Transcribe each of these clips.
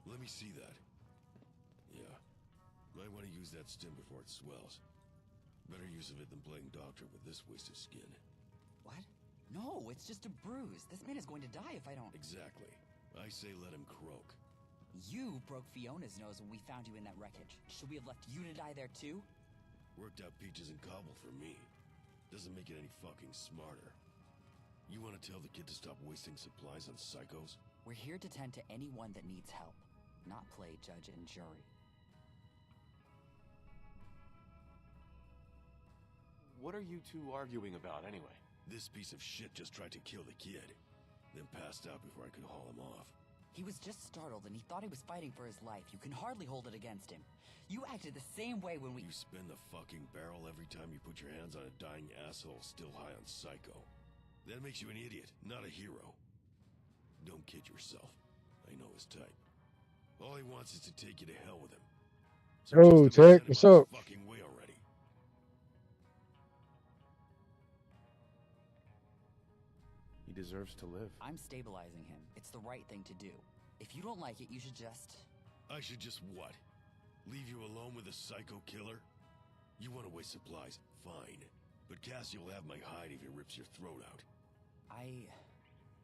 Let me see that. Yeah. Might want to use that stim before it swells. Better use of it than playing doctor with this waste of skin. What? No, it's just a bruise. This man is going to die if I don't... Exactly. I say let him croak. You broke Fiona's nose when we found you in that wreckage. Should we have left you to die there too? Worked out peaches and cobble for me. Doesn't make it any fucking smarter. You want to tell the kid to stop wasting supplies on psychos? We're here to tend to anyone that needs help, not play judge and jury. What are you two arguing about anyway? This piece of shit just tried to kill the kid, then passed out before I could haul him off. He was just startled and he thought he was fighting for his life. You can hardly hold it against him. You acted the same way when we— You spin the fucking barrel every time you put your hands on a dying asshole still high on psycho. That makes you an idiot, not a hero. Don't kid yourself. I know his type. All he wants is to take you to hell with him. So Oh, Tech, what's up? Fucking way already. He deserves to live. I'm stabilizing him. It's the right thing to do. If you don't like it, you should just... I should just what? Leave you alone with a psycho killer? You want to waste supplies? Fine. But Cassie will have my hide if he rips your throat out. I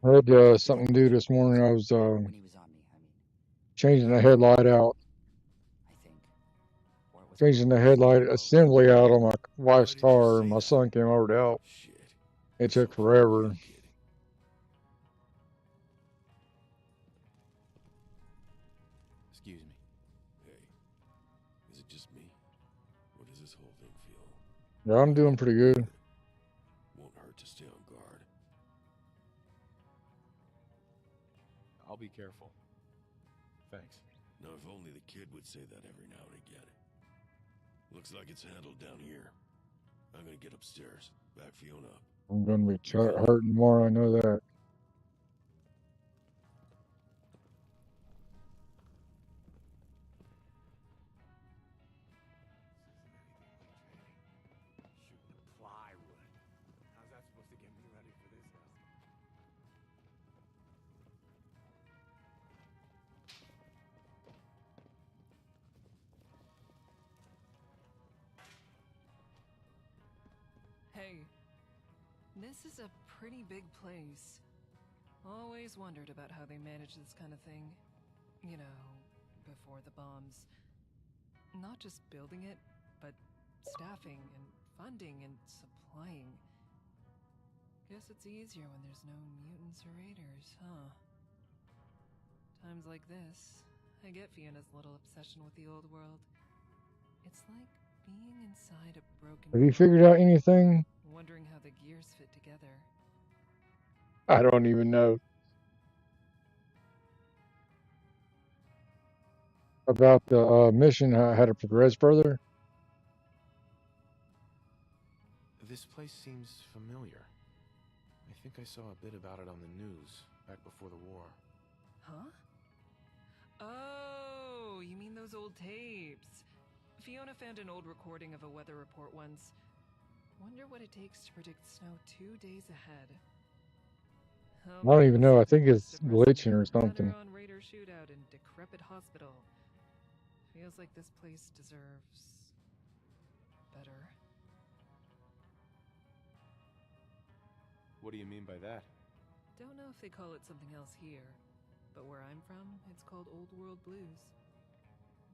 had something to do this morning. I was when he was on me, I mean, changing the headlight out. I think. Or it was... Changing the headlight assembly out on my wife's Why did you car, say and my that? son came over to help. Shit. It So took forever. kid. Excuse me. Hey, is it just me? Or does this whole thing feel... Yeah, I'm doing pretty good. Won't hurt to stay on guard. I'll be careful. Thanks. Now, if only the kid would say that every now and again. Looks like it's handled down here. I'm gonna get upstairs. Back Fiona up. I'm gonna be hurting more. I know that. Shooting plywood. How's that supposed to get me ready for this house? Hey, this is a pretty big place. Always wondered about how they manage this kind of thing. You know, before the bombs. Not just building it, but staffing and funding and supplying. Guess it's easier when there's no mutants or raiders, huh? Times like this, I get Fiona's little obsession with the old world. It's like being inside a broken Have you clock, figured out anything? wondering how the gears fit together. I don't even know about the mission, how to progress further. This place seems familiar. I think I saw a bit about it on the news back before the war. Huh? Oh, you mean those old tapes? Fiona found an old recording of a weather report once. Wonder what it takes to predict snow 2 days ahead. I don't even know. I think it's glitching or Gunner something. on Raider shootout in decrepit hospital. Feels like this place deserves better. What do you mean by that? Don't know if they call it something else here, but where I'm from, it's called Old World Blues.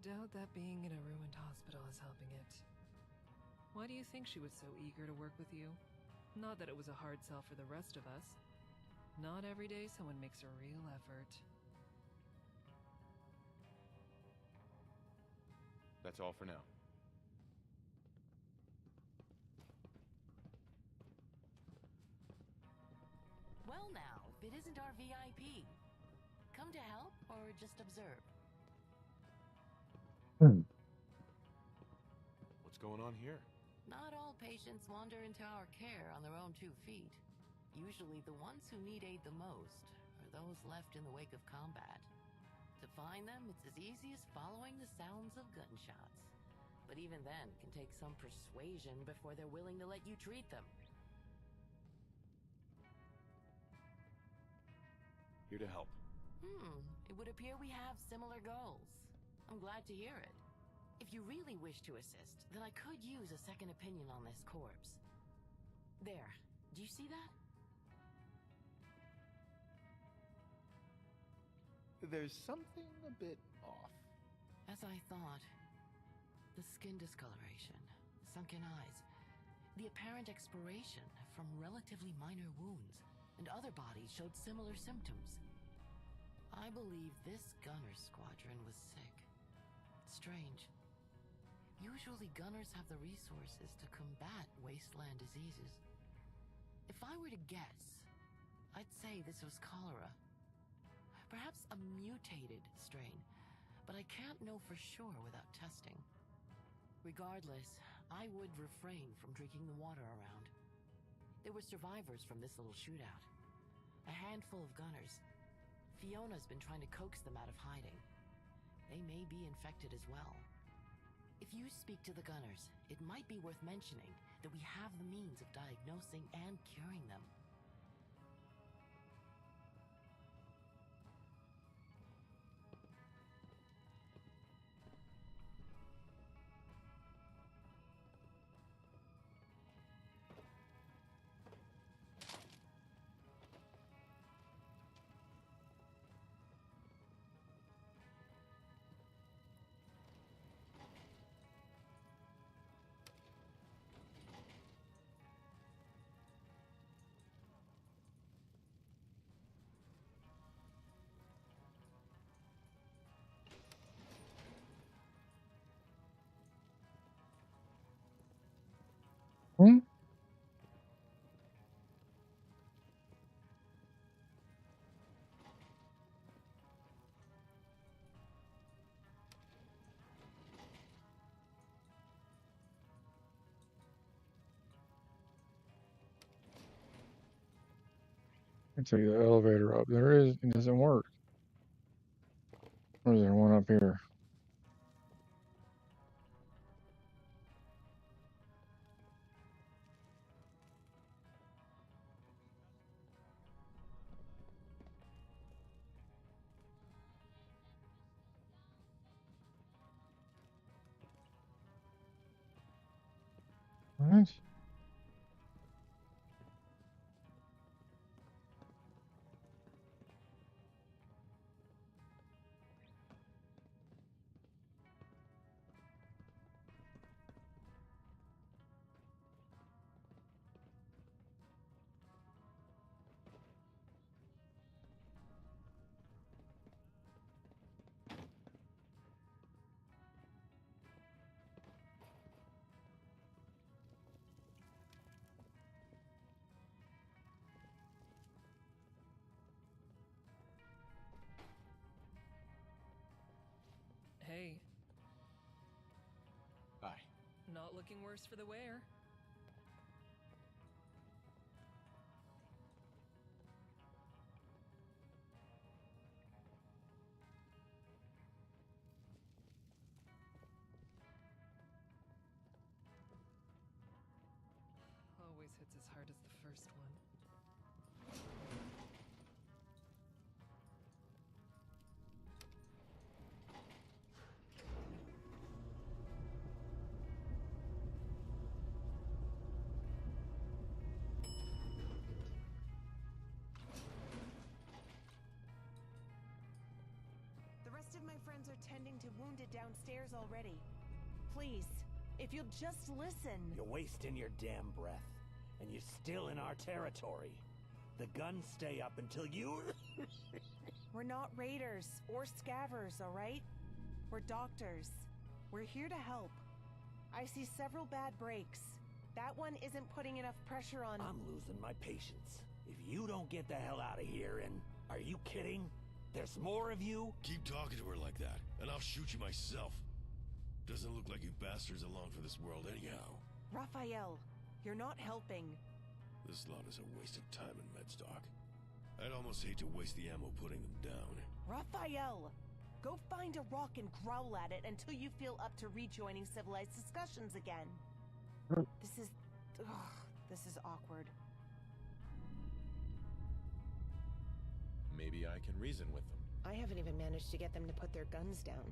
Doubt that being in a ruined hospital is helping it. Why do you think she was so eager to work with you? Not that it was a hard sell for the rest of us. Not every day someone makes a real effort. That's all for now. Well now, if it isn't our VIP. Come to help or just observe? What's going on here? Not all patients wander into our care on their own 2 feet. Usually the ones who need aid the most are those left in the wake of combat. To find them, it's as easy as following the sounds of gunshots. But even then, it can take some persuasion before they're willing to let you treat them. Here to help. It would appear we have similar goals. I'm glad to hear it. If you really wish to assist, then I could use a second opinion on this corpse. There. Do you see that? There's something a bit off. As I thought. The skin discoloration, sunken eyes, the apparent expiration from relatively minor wounds, and other bodies showed similar symptoms. I believe this gunner squadron was sick. Strange. Usually gunners have the resources to combat wasteland diseases. If I were to guess, I'd say this was cholera. Perhaps a mutated strain, but I can't know for sure without testing. Regardless, I would refrain from drinking the water around. There were survivors from this little shootout. A handful of gunners. Fiona's been trying to coax them out of hiding. They may be infected as well. If you speak to the gunners, it might be worth mentioning that we have the means of diagnosing and curing them. Hmm? I take the elevator up. There is, it doesn't work. Or is there one up here? What? Not looking worse for the wear. Always hits as hard as the first one. The rest of my friends are tending to wounded downstairs already. Please, if you'll just listen. You're wasting your damn breath. And you're still in our territory. The guns stay up until you... We're not raiders or scavvers, all right? We're doctors. We're here to help. I see several bad breaks. That one isn't putting enough pressure on... I'm losing my patience. If you don't get the hell out of here and... Are you kidding? There's more of you? Keep talking to her like that, and I'll shoot you myself. Doesn't look like you bastards along for this world anyhow. Raphael, you're not helping. This lot is a waste of time in Medstock. I'd almost hate to waste the ammo putting them down. Raphael! Go find a rock and growl at it until you feel up to rejoining civilized discussions again. This is awkward. Maybe I can reason with them. I haven't even managed to get them to put their guns down.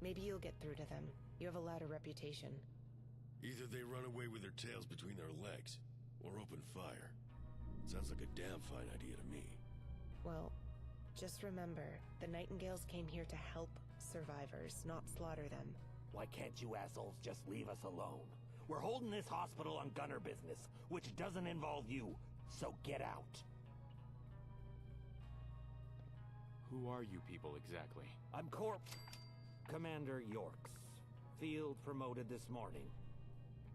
Maybe you'll get through to them. You have a louder reputation. Either they run away with their tails between their legs, or open fire. Sounds like a damn fine idea to me. Well, just remember, the Nightingales came here to help survivors, not slaughter them. Why can't you assholes just leave us alone? We're holding this hospital on gunner business, which doesn't involve you, so get out. Who are you people exactly? I'm Commander Yorks. Field promoted this morning.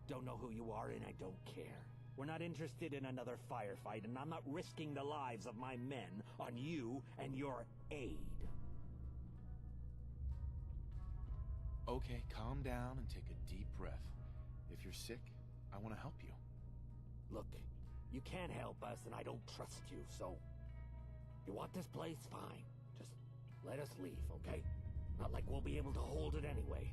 Don't know who you are and I don't care. We're not interested in another firefight, and I'm not risking the lives of my men on you and your aid. Okay, calm down and take a deep breath. If you're sick, I want to help you. Look, you can't help us and I don't trust you, so... You want this place? Fine. Just let us leave, okay? Not like we'll be able to hold it anyway.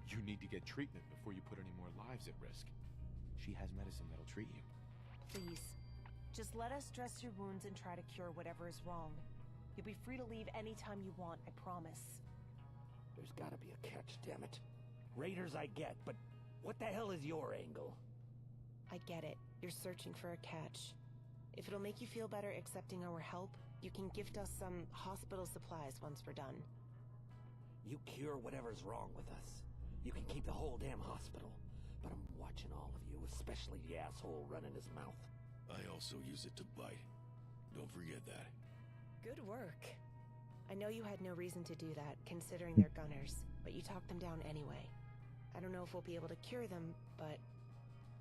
You need to get treatment before you put any more lives at risk. She has medicine that'll treat you. Please, just let us dress your wounds and try to cure whatever is wrong. You'll be free to leave anytime you want, I promise. There's gotta be a catch, damn it. Raiders I get, but what the hell is your angle? I get it. You're searching for a catch. If it'll make you feel better accepting our help, you can gift us some hospital supplies once we're done. You cure whatever's wrong with us. You can keep the whole damn hospital. But I'm watching all of you, especially the asshole running his mouth. I also use it to bite. Don't forget that. Good work. I know you had no reason to do that, considering they're gunners, but you talked them down anyway. I don't know if we'll be able to cure them, but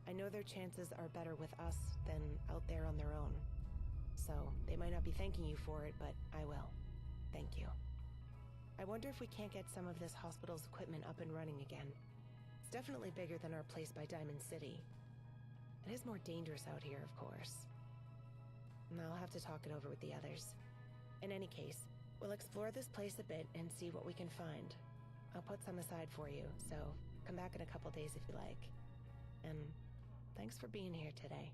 I know their chances are better with us than out there on their own. So, they might not be thanking you for it, but I will. Thank you. I wonder if we can't get some of this hospital's equipment up and running again. It's definitely bigger than our place by Diamond City. It is more dangerous out here, of course. And I'll have to talk it over with the others. In any case, we'll explore this place a bit and see what we can find. I'll put some aside for you, so come back in a couple days if you like. And thanks for being here today.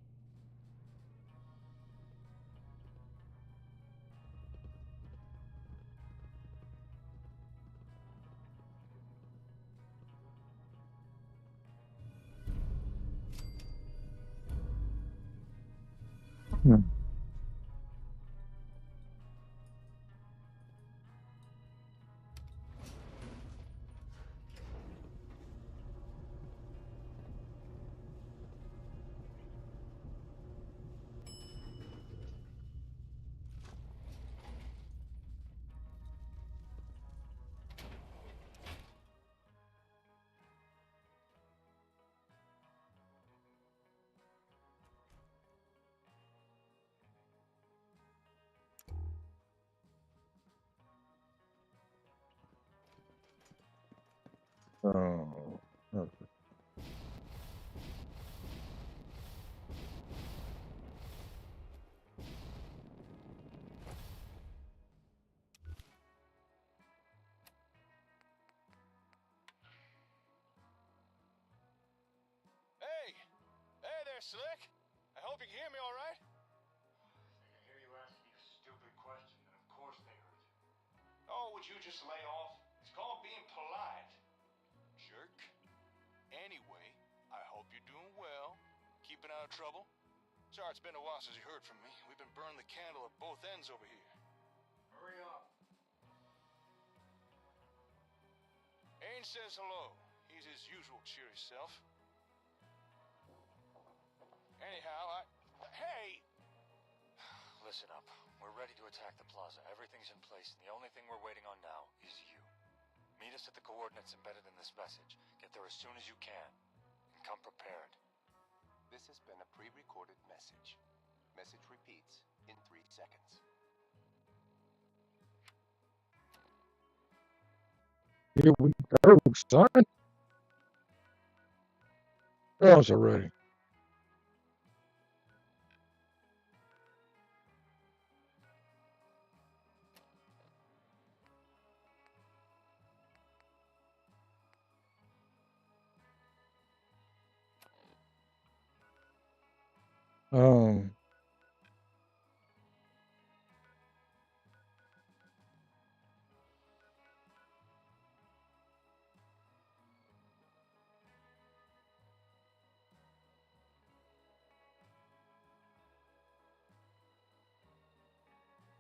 Oh. Okay. Hey! Hey there, Slick! I hope you can hear me all right? They can hear you asking me a stupid question, and of course they heard you. Oh, would you just lay off? It's called being polite. Jerk. Anyway, I hope you're doing well. Keeping out of trouble? Sorry, it's been a while since you heard from me. We've been burning the candle at both ends over here. Hurry up. Ain says hello. He's his usual cheery self. Anyhow, Hey! Listen up. We're ready to attack the plaza. Everything's in place, and the only thing we're waiting on now is you. Meet us at the coordinates embedded in this message. Get there as soon as you can. And come prepared. This has been a pre-recorded message. Message repeats in 3 seconds. Here we go, son. Oh, it's already. Um.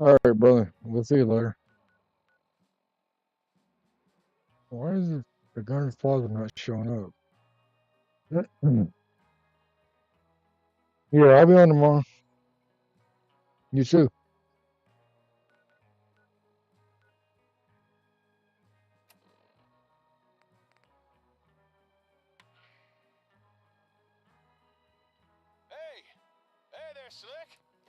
All right, brother. We'll see you later. Why is the Gunner's Plaza not showing up? Yeah, I'll be on tomorrow. You too. Hey! Hey there, Slick!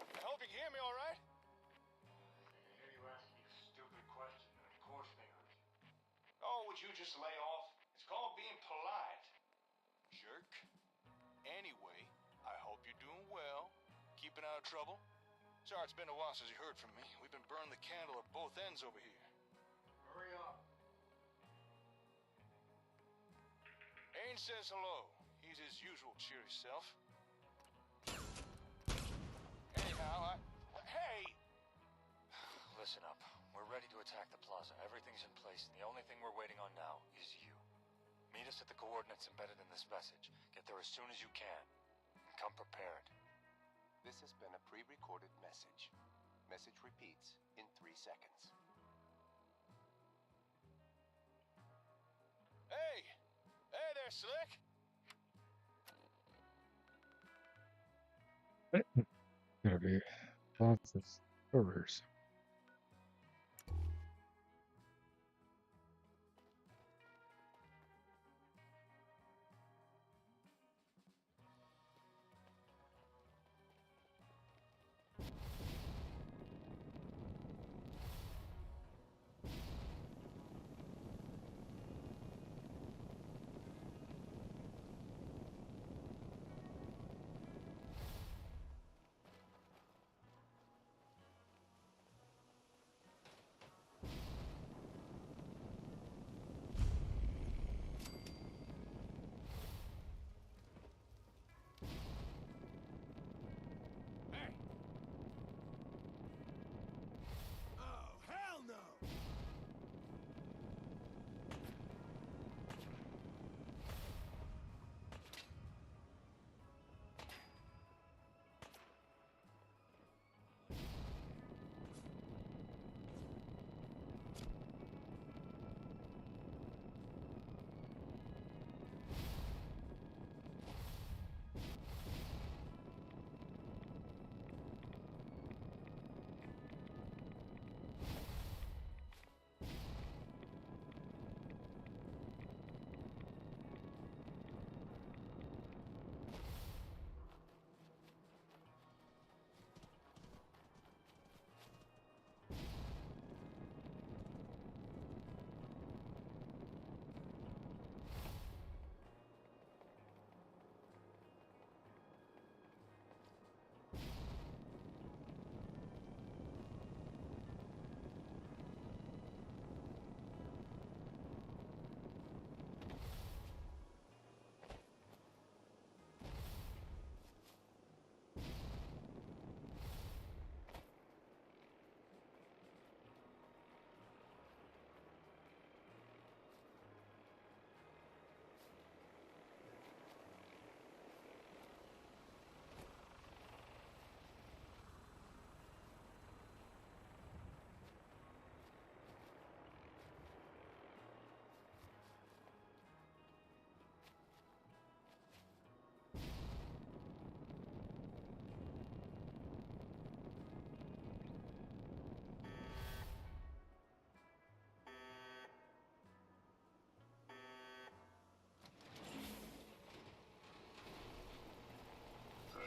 I hope you can hear me all right? They can hear you asking me a stupid question, and of course they heard you. Oh, would you just lay off? It's called being polite. Jerk. Anyway, I hope you're doing well. Keeping out of trouble? Sorry, it's been a while since you heard from me. We've been burning the candle at both ends over here. Hurry up. Ain says hello. He's his usual cheery self. Anyhow, Hey! Listen up. We're ready to attack the plaza. Everything's in place, and the only thing we're waiting on now is you. Meet us at the coordinates embedded in this message. Get there as soon as you can. And come prepared. This has been a pre-recorded message. Message repeats in 3 seconds. Hey! Hey there, Slick! Gonna be lots of servers.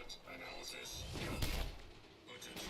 Analysis. Attention.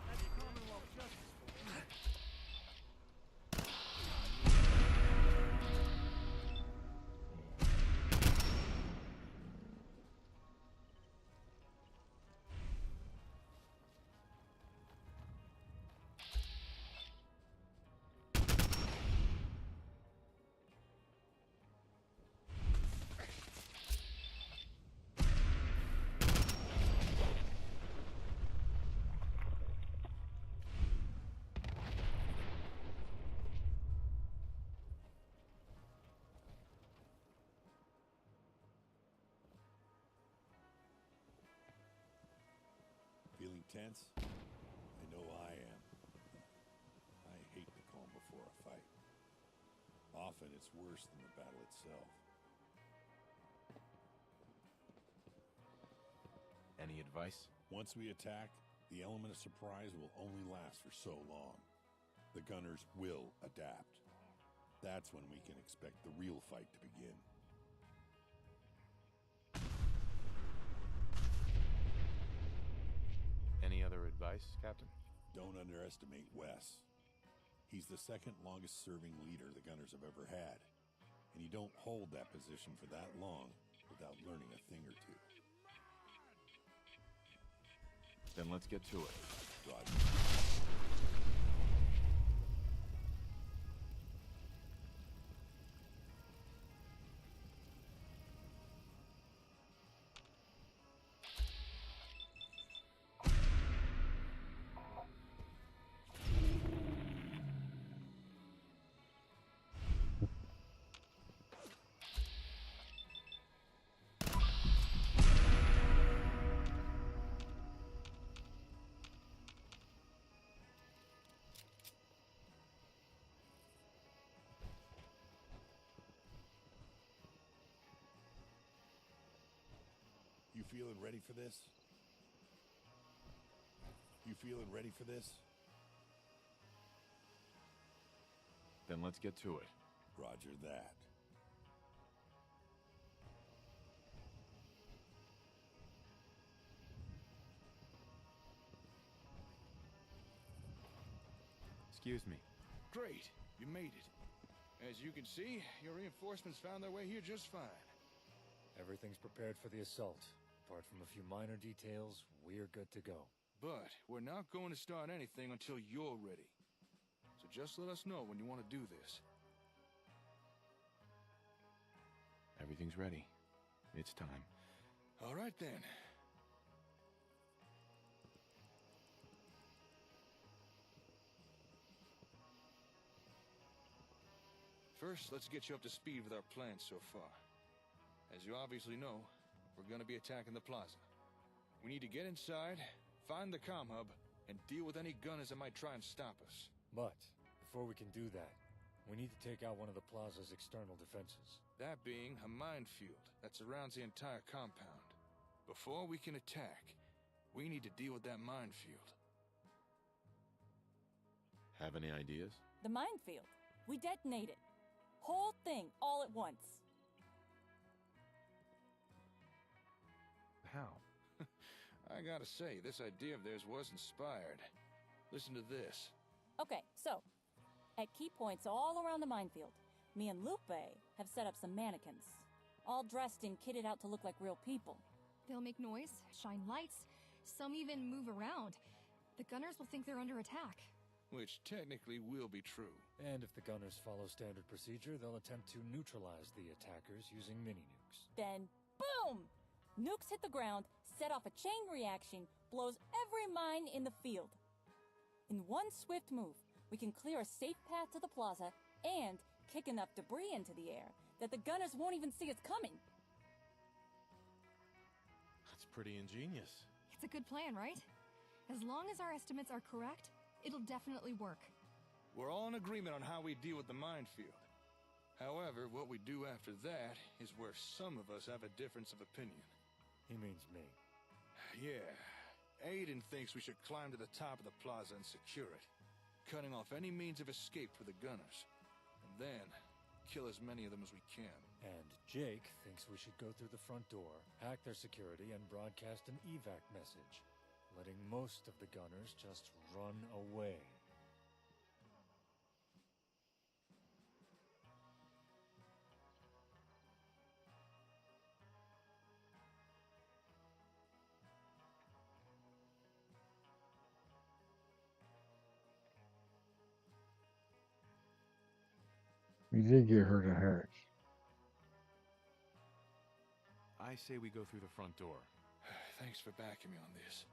That's Commonwealth justice for you. Feeling tense? I know I am. I hate the calm before a fight. Often it's worse than the battle itself. Any advice? Once we attack, the element of surprise will only last for so long. The gunners will adapt. That's when we can expect the real fight to begin. Any other advice, Captain? Don't underestimate Wes. He's the second longest serving leader the Gunners have ever had. And you don't hold that position for that long without learning a thing or two. Then let's get to it. Roger. You feeling ready for this? You feeling ready for this? Then let's get to it. Roger that. Excuse me. Great, you made it. As you can see, your reinforcements found their way here just fine. Everything's prepared for the assault. Apart from a few minor details, we're good to go. But we're not going to start anything until you're ready. So just let us know when you want to do this. Everything's ready. It's time. All right then. First, let's get you up to speed with our plans so far. As you obviously know, we're gonna be attacking the plaza. We need to get inside, find the comm hub, and deal with any gunners that might try and stop us. But, before we can do that, we need to take out one of the plaza's external defenses. That being a minefield that surrounds the entire compound. Before we can attack, we need to deal with that minefield. Have any ideas? The minefield. We detonate it. Whole thing, all at once. How? I gotta say, this idea of theirs was inspired. Listen to this. Okay, so, at key points all around the minefield, me and Lupe have set up some mannequins. All dressed and kitted out to look like real people. They'll make noise, shine lights, some even move around. The gunners will think they're under attack. Which technically will be true. And if the gunners follow standard procedure, they'll attempt to neutralize the attackers using mini-nukes. Then, boom! Nukes hit the ground, set off a chain reaction, blows every mine in the field. In one swift move, we can clear a safe path to the plaza and kick enough debris into the air that the gunners won't even see us coming. That's pretty ingenious. It's a good plan, right? As long as our estimates are correct, it'll definitely work. We're all in agreement on how we deal with the minefield. However, what we do after that is where some of us have a difference of opinion. He means me. Yeah. Aiden thinks we should climb to the top of the plaza and secure it, cutting off any means of escape for the gunners. And then, kill as many of them as we can. And Jake thinks we should go through the front door, hack their security, and broadcast an evac message, letting most of the gunners just run away. We did get her to hatch. I say we go through the front door. Thanks for backing me on this.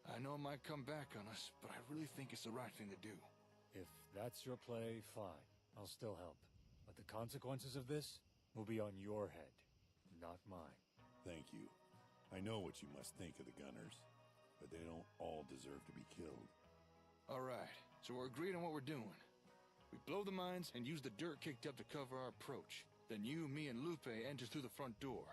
I know it might come back on us, but I really think it's the right thing to do. If that's your play, fine. I'll still help. But the consequences of this will be on your head, not mine. Thank you. I know what you must think of the gunners, but they don't all deserve to be killed. All right, so we're agreed on what we're doing. We blow the mines and use the dirt kicked up to cover our approach. Then you, me, and Lupe enter through the front door.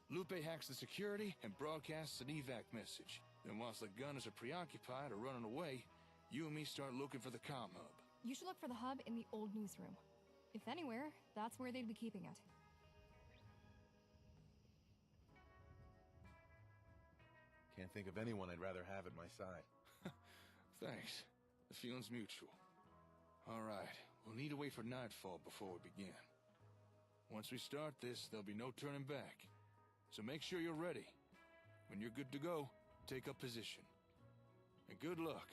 Lupe hacks the security and broadcasts an evac message. Then whilst the gunners are preoccupied or running away, you and me start looking for the comm hub. You should look for the hub in the old newsroom. If anywhere, that's where they'd be keeping it. Can't think of anyone I'd rather have at my side. Thanks. The feeling's mutual. All right, we'll need to wait for nightfall before we begin. Once we start this, there'll be no turning back. So make sure you're ready. When you're good to go, take up position. And good luck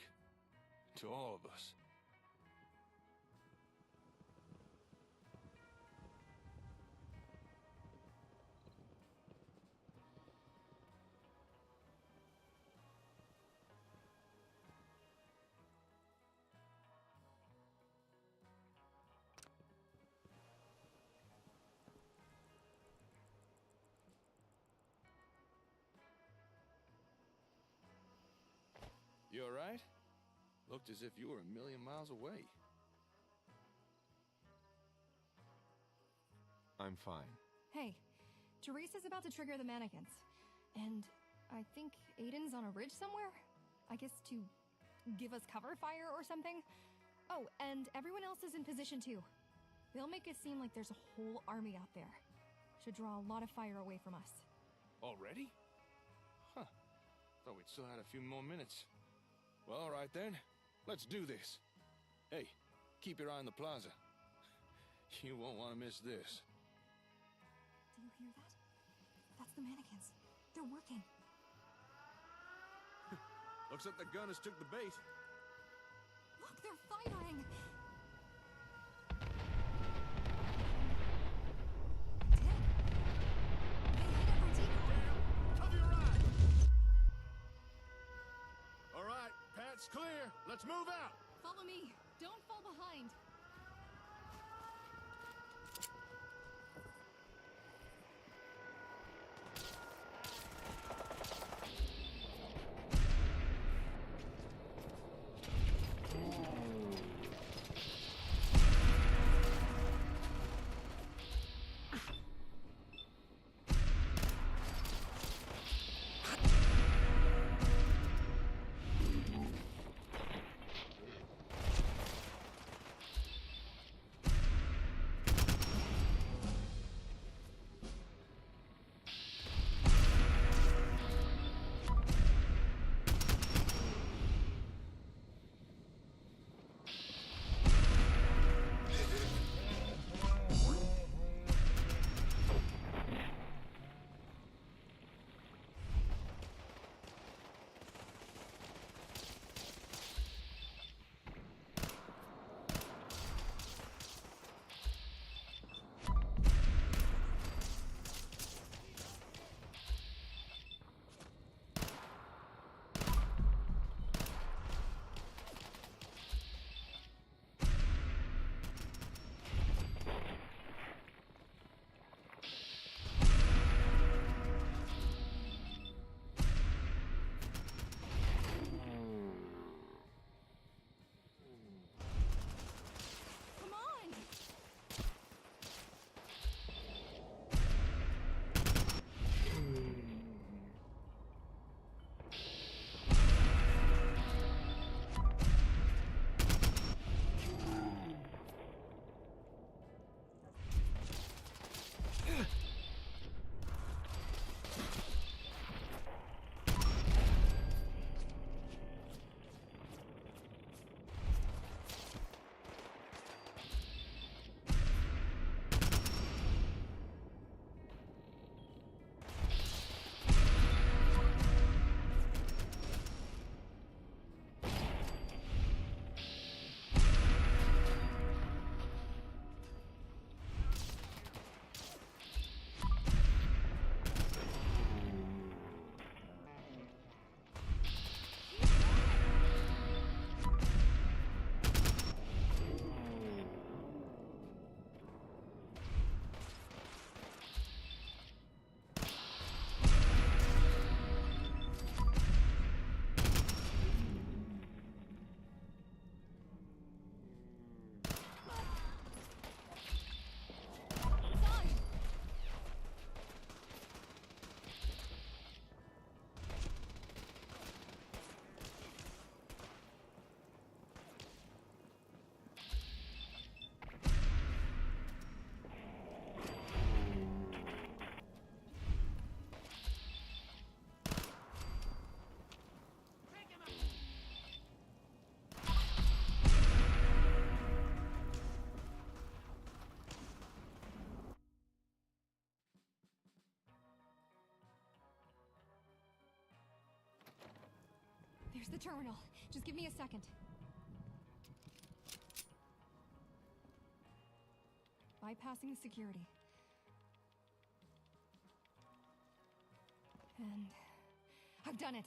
to all of us. You all right? Looked as if you were a million miles away. I'm fine. Hey, Teresa's about to trigger the mannequins. And I think Aiden's on a ridge somewhere? I guess to give us cover fire or something? Oh, and everyone else is in position too. They'll make it seem like there's a whole army out there. Should draw a lot of fire away from us. Already? Huh. Thought we'd still had a few more minutes. Well, all right then. Let's do this. Hey, keep your eye on the plaza. You won't want to miss this. Do you hear that? That's the mannequins. they're working. Looks like the gunners took the bait. Look, they're firing! All right, path's clear. Let's move out. Follow me. Don't fall behind. There's the terminal. Just give me a second. Bypassing the security. And I've done it.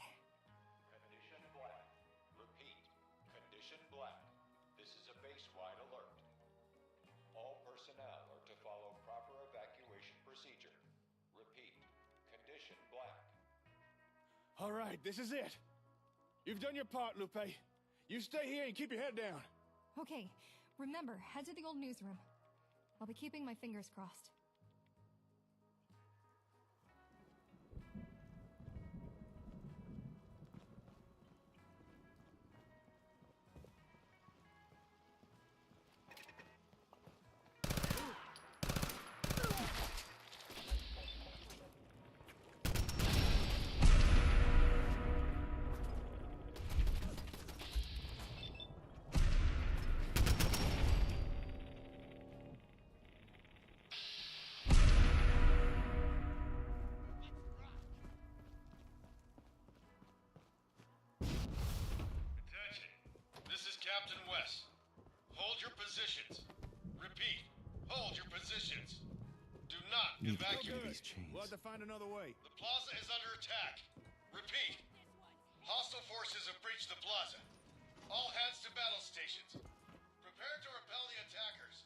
Condition black. Repeat. Condition black. This is a base-wide alert. All personnel are to follow proper evacuation procedure. Repeat. Condition black. All right, this is it. You've done your part, Lupe. You stay here and keep your head down. Okay, remember, head to the old newsroom. I'll be keeping my fingers crossed. Captain West. Hold your positions. Repeat, hold your positions. Do not evacuate. These chains. We'll have to find another way. The plaza is under attack. Repeat, hostile forces have breached the plaza. All hands to battle stations. Prepare to repel the attackers.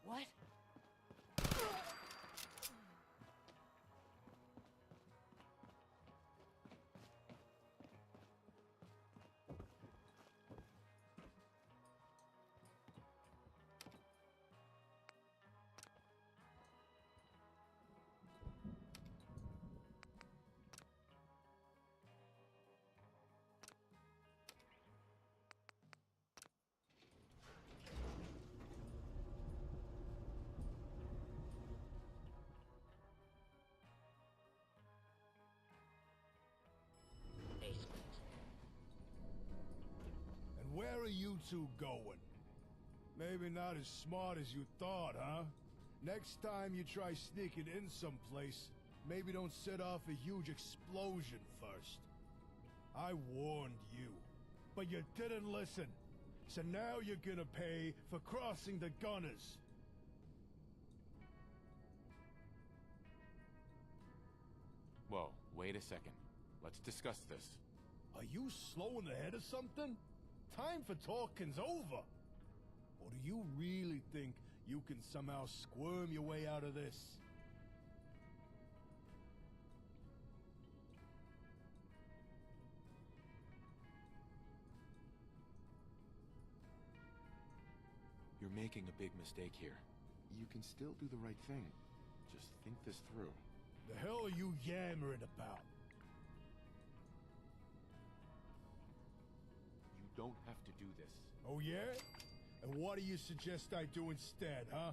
What? And where are you two going? Maybe not as smart as you thought, huh? Next time you try sneaking in someplace, maybe don't set off a huge explosion first. I warned you, but you didn't listen. So now you're gonna pay for crossing the gunners. Whoa, wait a second. Let's discuss this. Are you slow in the head or something? Time for talking's over. Or do you really think you can somehow squirm your way out of this? You're making a big mistake here. You can still do the right thing. Just think this through. The hell are you yammering about? You don't have to do this. Oh yeah? And what do you suggest I do instead, huh?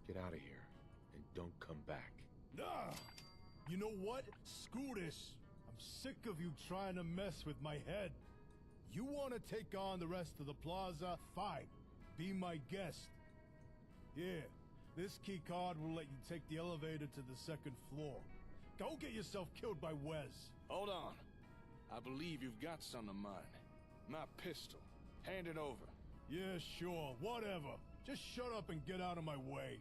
Get out of here, and don't come back. Nah! You know what? Screw this. I'm sick of you trying to mess with my head. You want to take on the rest of the plaza? Fine. Be my guest. Yeah, this key card will let you take the elevator to the second floor. Go get yourself killed by Wes. Hold on. I believe you've got some of mine. My pistol. Hand it over. Yeah, sure. Whatever. Just shut up and get out of my way.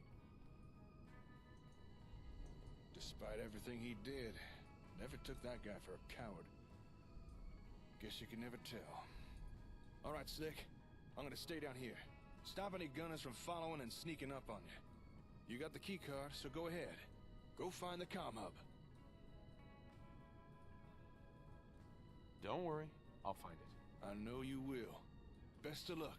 Despite everything he did, never took that guy for a coward. Guess you can never tell. All right, Slick. I'm gonna stay down here. Stop any gunners from following and sneaking up on you. You got the key card, so go ahead. Go find the comm hub. Don't worry, I'll find it. I know you will. Best of luck.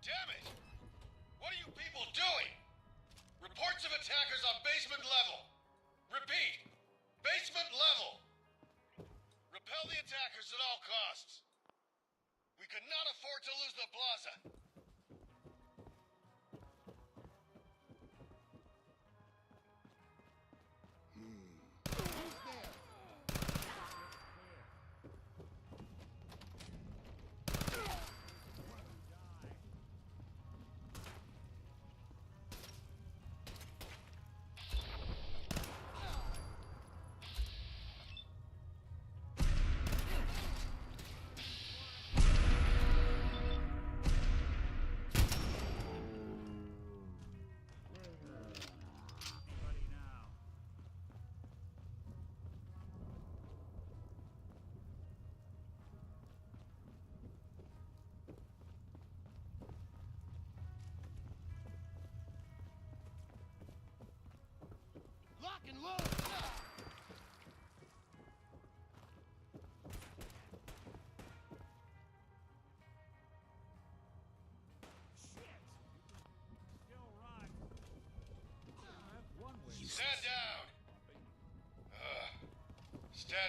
Damn it! What are you people doing? Reports of attackers on basement level. Repeat, basement level. Repel the attackers at all costs. We could not afford to lose the plaza.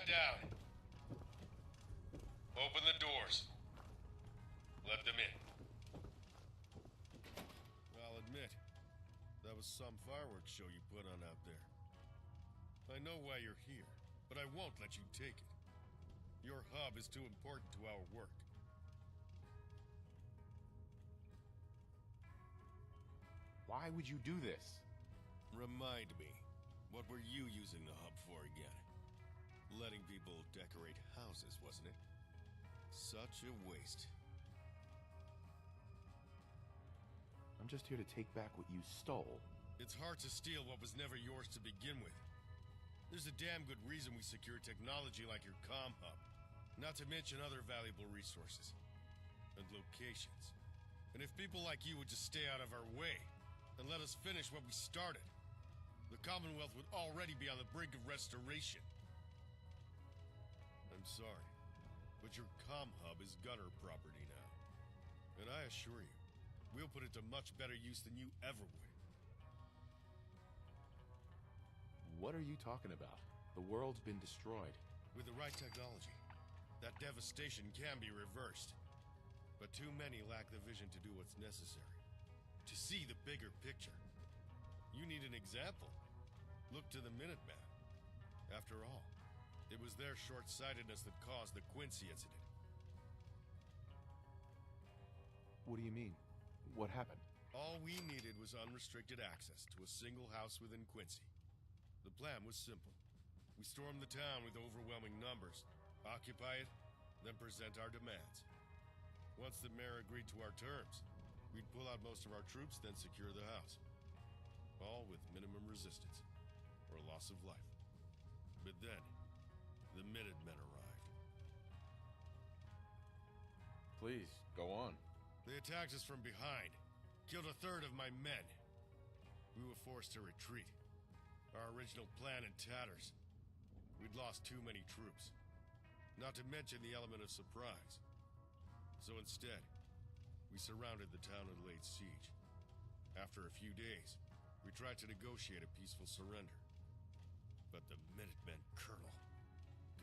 that down. Open the doors. Let them in. I'll admit, that was some fireworks show you put on out there. I know why you're here, but I won't let you take it. Your hub is too important to our work. Why would you do this? Remind me, what were you using the hub for again? Letting people decorate houses, wasn't it? Such a waste. I'm just here to take back what you stole. It's hard to steal what was never yours to begin with. There's a damn good reason we secure technology like your comm hub. Not to mention other valuable resources. And locations. And if people like you would just stay out of our way, and let us finish what we started, the Commonwealth would already be on the brink of restoration. I'm sorry, but your comm hub is gunner property now. And I assure you, we'll put it to much better use than you ever would. What are you talking about? The world's been destroyed. With the right technology, that devastation can be reversed. But too many lack the vision to do what's necessary. To see the bigger picture. You need an example. Look to the Minutemen. After all, it was their short-sightedness that caused the Quincy incident. What do you mean? What happened? All we needed was unrestricted access to a single house within Quincy. The plan was simple. We storm the town with overwhelming numbers, occupy it, then present our demands. Once the mayor agreed to our terms, we'd pull out most of our troops, then secure the house. All with minimum resistance, or loss of life. But then, the Minutemen arrived. Please, go on. They attacked us from behind, killed a third of my men. We were forced to retreat. Our original plan in tatters. We'd lost too many troops. Not to mention the element of surprise. So instead, we surrounded the town and laid siege. After a few days, we tried to negotiate a peaceful surrender. But the Minutemen colonel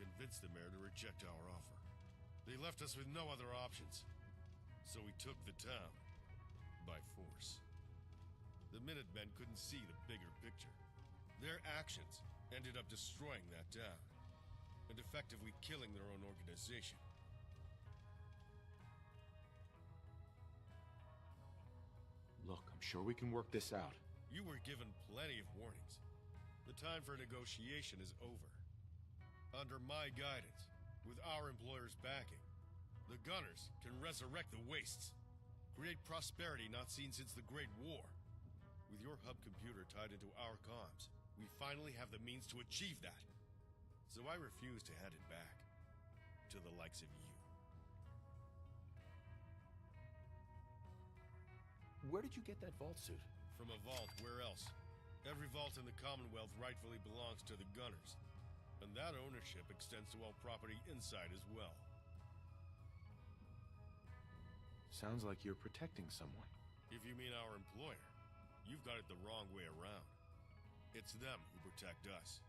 convinced the mayor to reject our offer. They left us with no other options. So we took the town by force. The Minutemen couldn't see the bigger picture. Their actions ended up destroying that town and effectively killing their own organization. Look, I'm sure we can work this out. You were given plenty of warnings. The time for negotiation is over. Under my guidance, with our employers' backing, the Gunners can resurrect the wastes, create prosperity not seen since the Great War. With your hub computer tied into our comms, we finally have the means to achieve that. So I refuse to hand it back to the likes of you. Where did you get that vault suit? From a vault, where else? Every vault in the Commonwealth rightfully belongs to the Gunners. And that ownership extends to all property inside as well. Sounds like you're protecting someone. If you mean our employer, you've got it the wrong way around. It's them who protect us.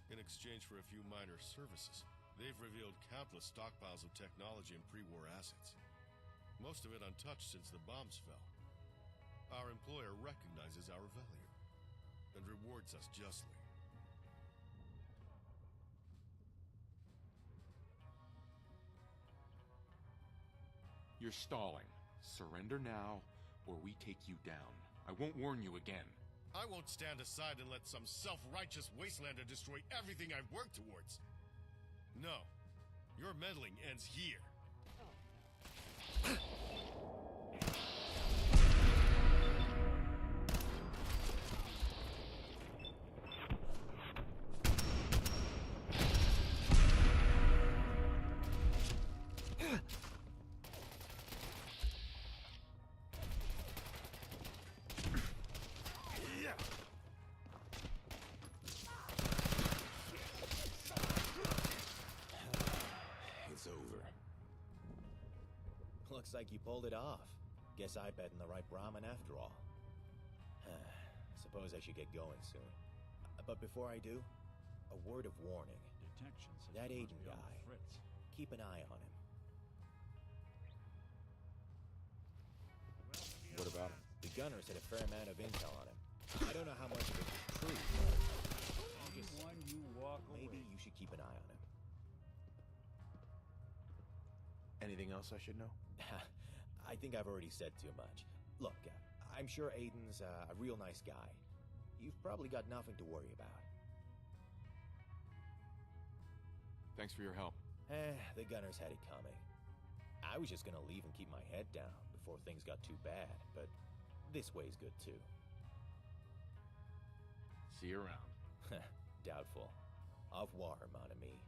In exchange for a few minor services, they've revealed countless stockpiles of technology and pre-war assets. Most of it untouched since the bombs fell. Our employer recognizes our value and rewards us justly. You're stalling. Surrender now, or we take you down. I won't warn you again. I won't stand aside and let some self-righteous wastelander destroy everything I've worked towards. No. Your meddling ends here. It's over. Looks like you pulled it off. Guess I bet in the right Brahmin after all. Suppose I should get going soon. But before I do, a word of warning. protection since That you must Aiden be on guy. the fritz. Keep an eye on him. What about him? The gunners had a fair amount of intel on him. I don't know how much of it is true, but just When you walk maybe away. you should keep an eye on him. Anything else I should know? I think I've already said too much. Look, I'm sure Aiden's a real nice guy. You've probably got nothing to worry about. Thanks for your help. The gunners had it coming. I was just gonna leave and keep my head down before things got too bad, but this way's good too. See you around. Doubtful. Au revoir, mon ami.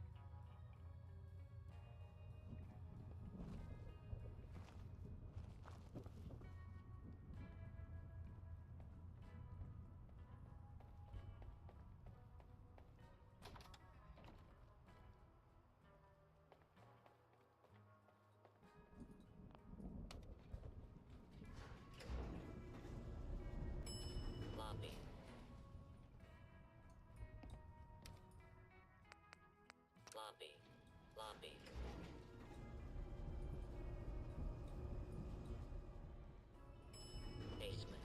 Lobby. Lobby. Lobby. Basement.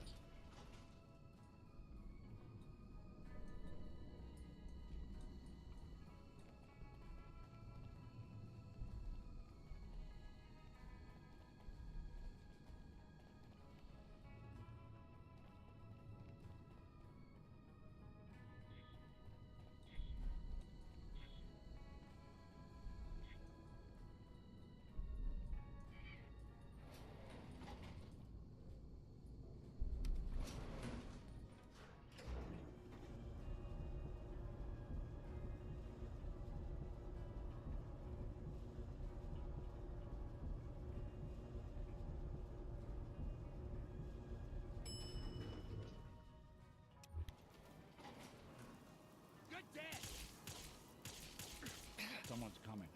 Someone's coming.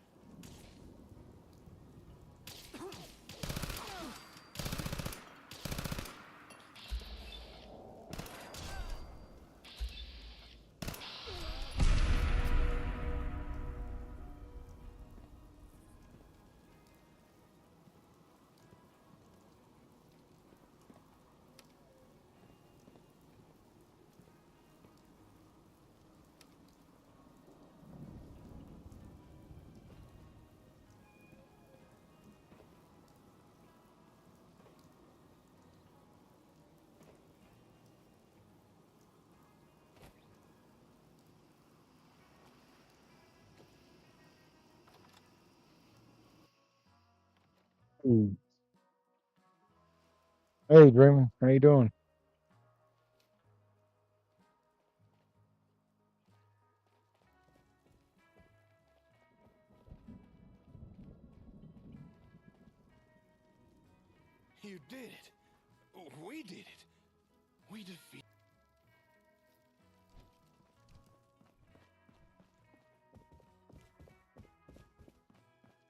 Ooh. Hey, Dreamer, how you doing? You did it. We did it. We defeated.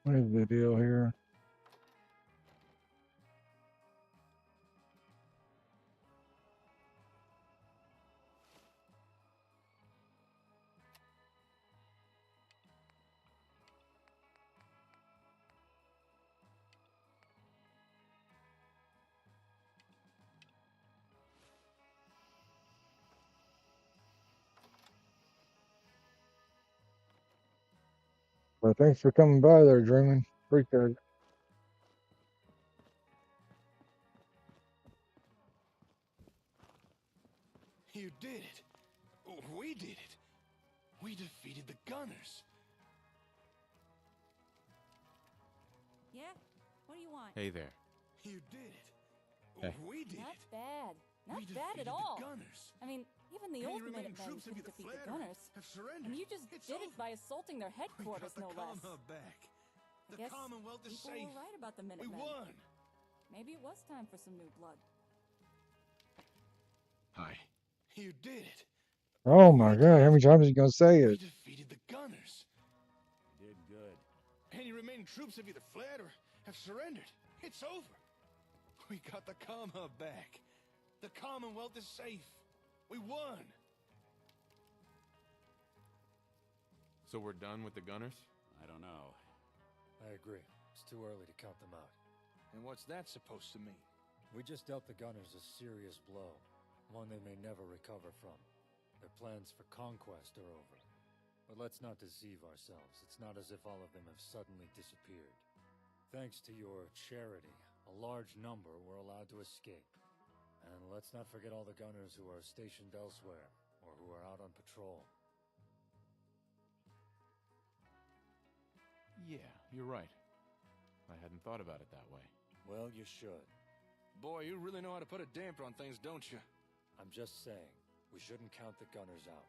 What is the deal here? Well, thanks for coming by there, Dreaming. Appreciate it. You did it. We did it. We defeated the gunners. Yeah? What do you want? Hey there. You did it. Hey. We did Not it. bad. Not We bad defeated at all. the gunners. I mean, even the Any old remaining Minutemen troops of couldn't either defeat the fled or Gunners. have surrendered. And you just It's did it over. by assaulting their We headquarters, got the no less. Commonwealth back. I The guess Commonwealth is people safe. were right about the We Minutemen. won. Maybe it was time for some new blood. Hi. You did it. Oh my God, how many times are you gonna say We it? defeated the gunners. Did good. Any remaining troops have either fled or have surrendered. It's over. We got the Commonwealth back. The Commonwealth is safe. We won. So we're done with the gunners? I don't know. I agree. It's too early to count them out. And what's that supposed to mean? We just dealt the gunners a serious blow. One they may never recover from. Their plans for conquest are over. But let's not deceive ourselves. It's not as if all of them have suddenly disappeared. Thanks to your charity, a large number were allowed to escape. And let's not forget all the gunners who are stationed elsewhere, or who are out on patrol. Yeah, you're right. I hadn't thought about it that way. Well, you should. Boy, you really know how to put a damper on things, don't you? I'm just saying, we shouldn't count the gunners out.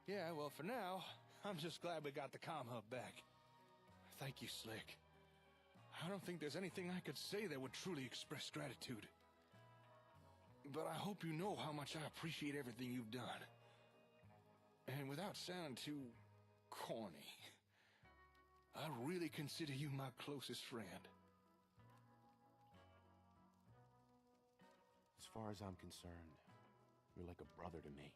Yeah, well, for now, I'm just glad we got the comm hub back. Thank you, Slick. I don't think there's anything I could say that would truly express gratitude. But I hope you know how much I appreciate everything you've done. And without sounding too corny, I really consider you my closest friend. As far as I'm concerned, you're like a brother to me.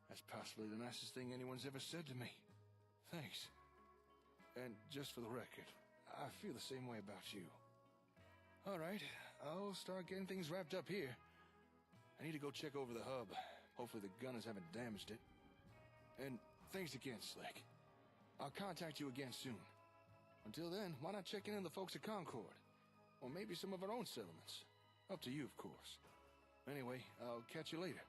That's possibly the nicest thing anyone's ever said to me. Thanks. And just for the record, I feel the same way about you. All right, I'll start getting things wrapped up here. I need to go check over the hub. Hopefully the gunners haven't damaged it. And thanks again, Slick. I'll contact you again soon. Until then, why not check in on the folks at Concord? Or maybe some of our own settlements. Up to you, of course. Anyway, I'll catch you later.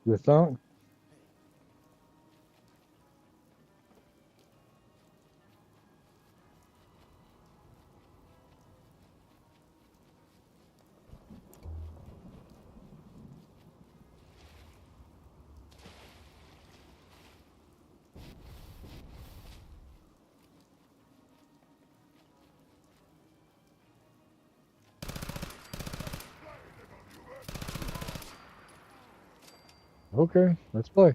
You thunk? Okay, let's play.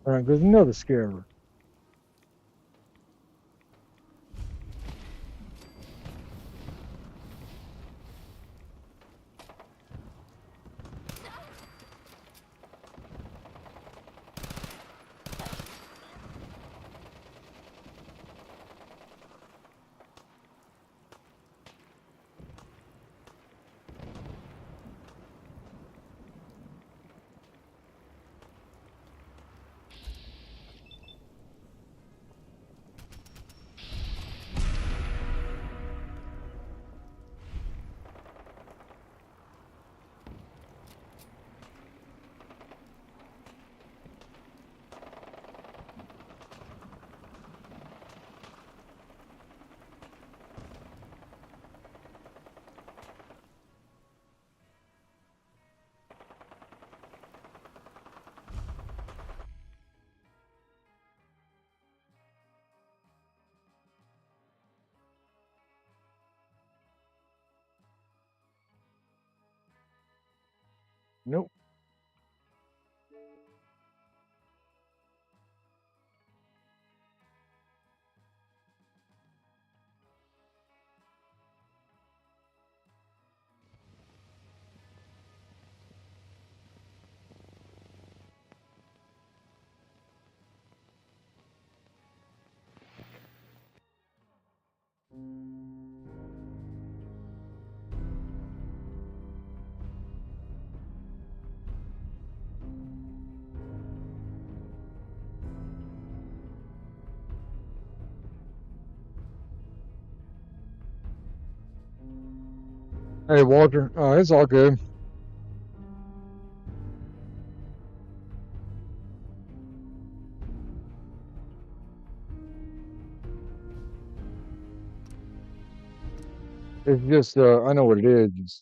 Alright, there's another scarer. Nope. Hey, Walter. It's all good. It's just, I know what it is.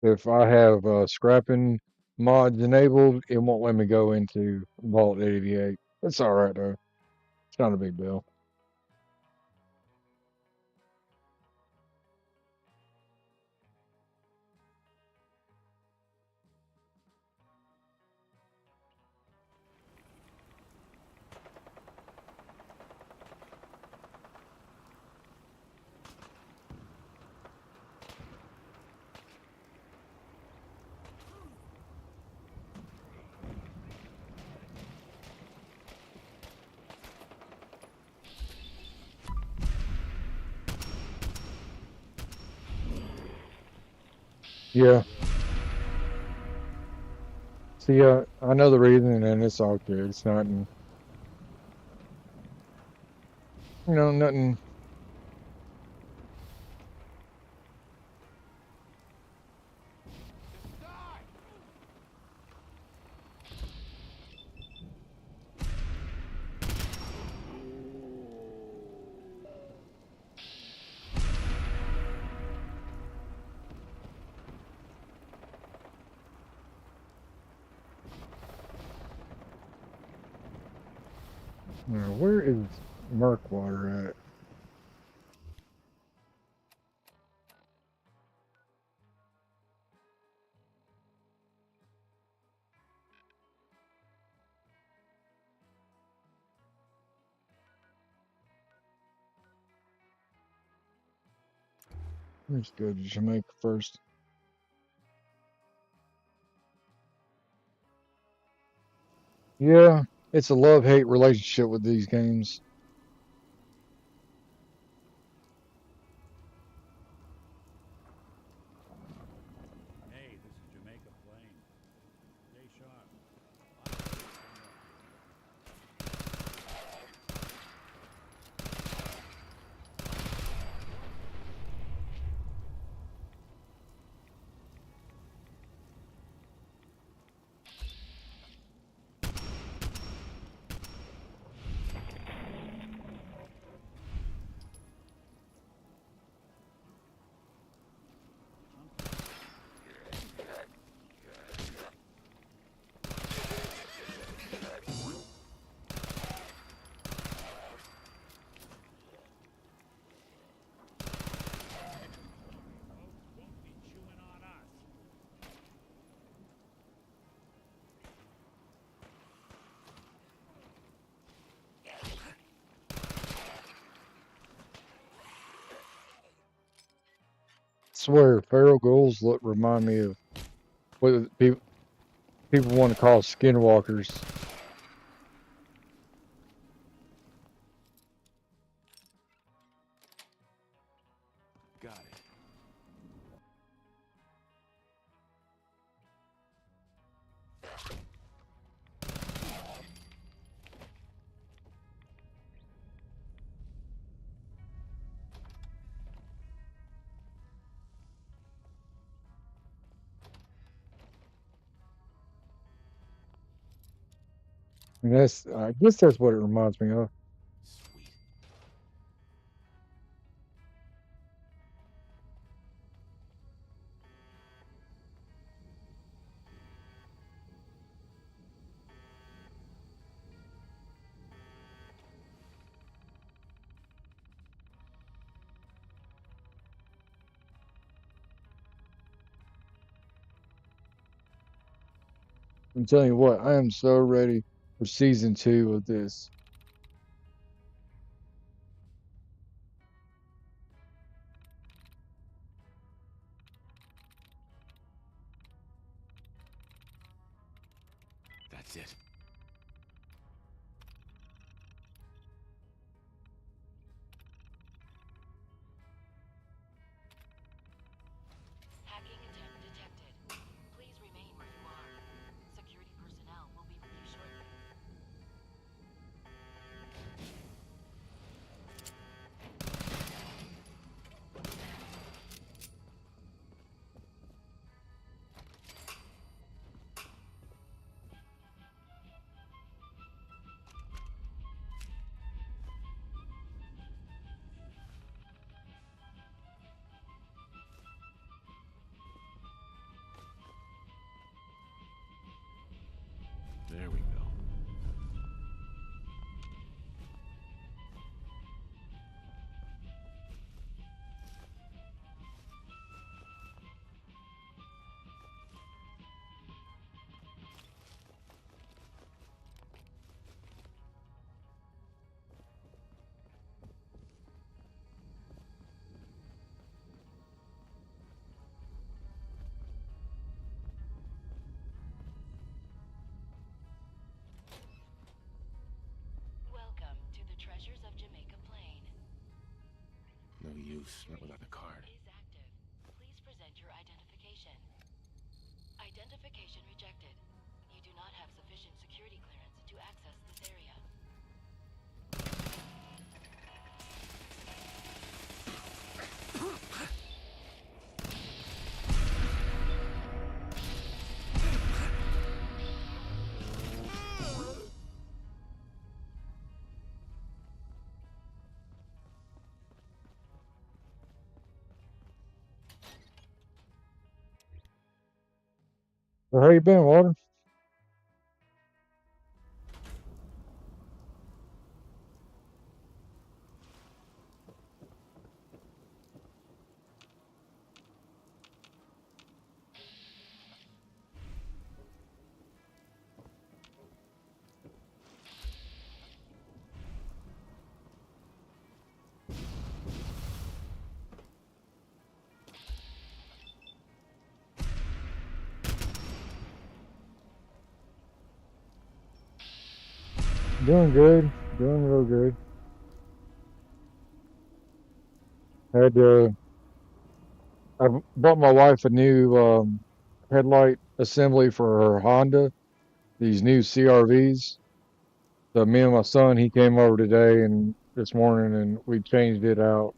If I have scrapping mods enabled, it won't let me go into Vault 88. It's all right though. It's not a big deal. Yeah. See, I know the reason, and it's all good. It's not, nothing. Now, where is Murkwater at? Let's go to Jamaica first. Yeah, it's a love-hate relationship with these games. Hey, this is Jamaica Plain. Stay sharp. swear, feral ghouls remind me of what people want to call skinwalkers. Got it. And I guess that's what it reminds me of. I'm telling you what, I am so ready for season 2 of this. That's it. Hacking attempt detected. Please remain where you are. Security personnel will be with you shortly. There we go. Welcome to the Treasures of Jamaica Plain. No use, not without the card. Is active. Please present your identification. Identification rejected. You do not have sufficient security clearance to access this area. So how you been, Walter? Doing good. Doing real good. Had I bought my wife a new headlight assembly for her Honda, these new CRVs. So me and my son, he came over today and this morning and we changed it out.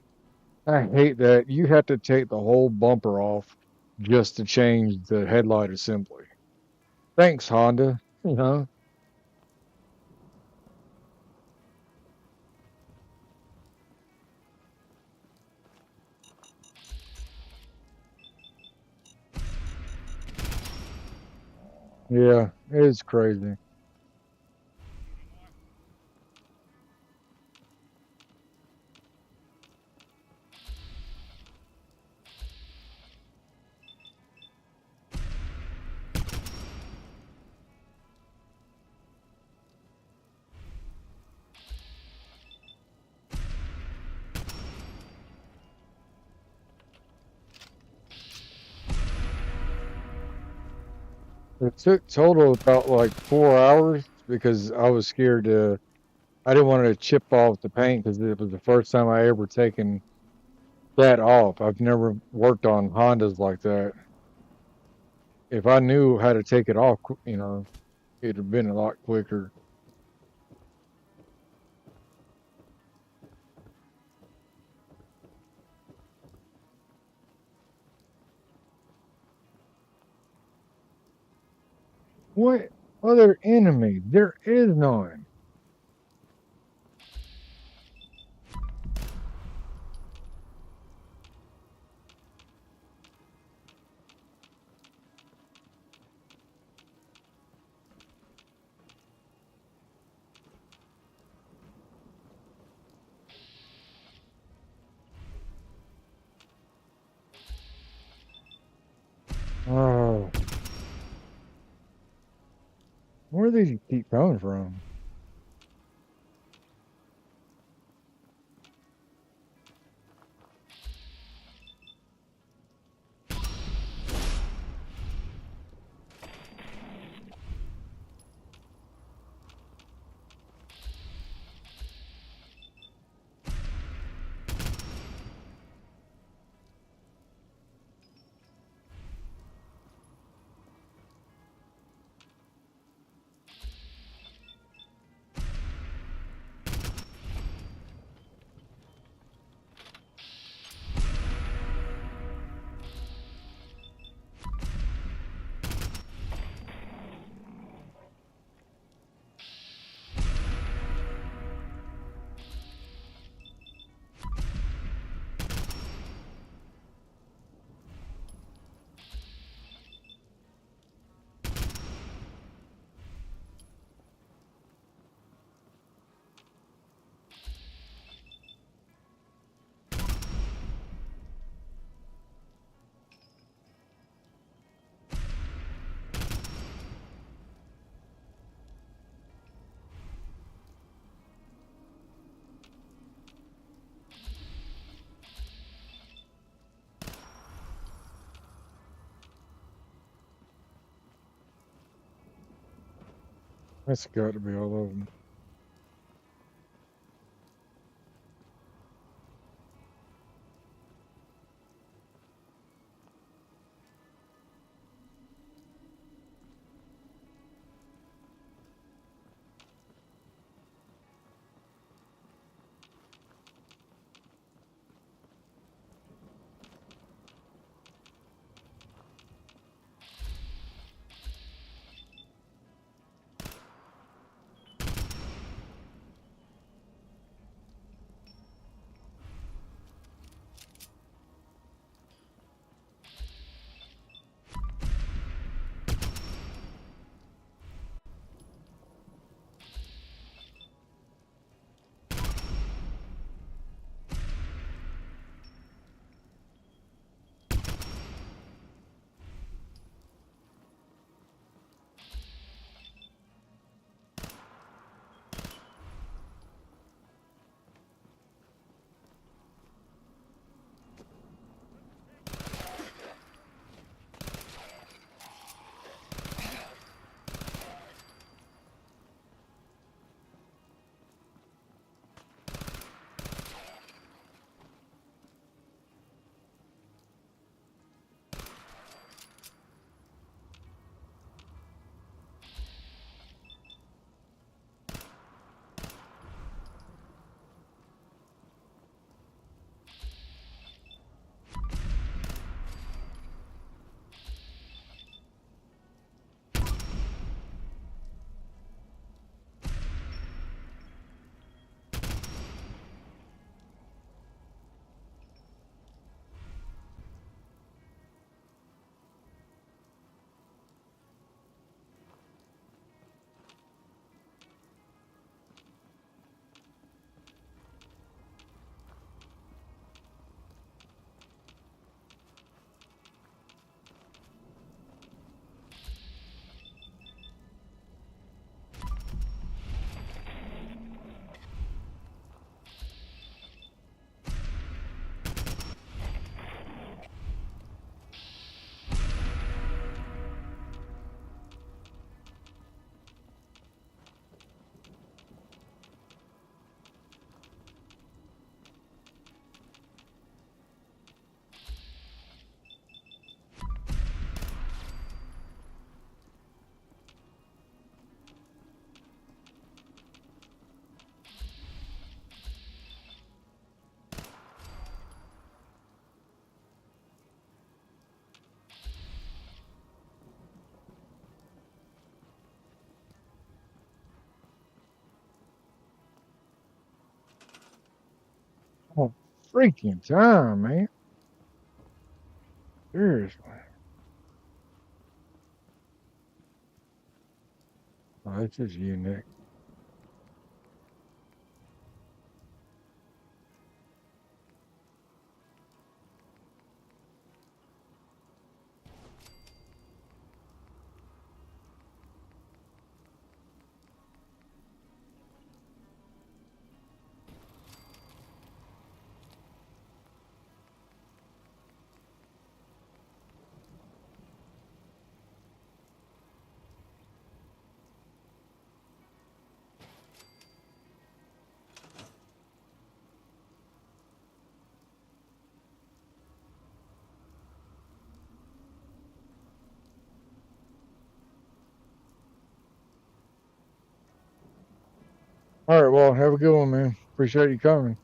I hate that you have to take the whole bumper off just to change the headlight assembly. Thanks, Honda. You know? Yeah, it's crazy. It took total about like 4 hours because I was scared to. I didn't want to chip off the paint because it was the first time I ever taken that off. I've never worked on Hondas like that. If I knew how to take it off, it'd have been a lot quicker. What other enemy? There is none. Oh, where do these keep coming from? That's got to be all of them. freaking time, man. Seriously. Oh, this is unique. All right, well, have a good one, man. Appreciate you coming.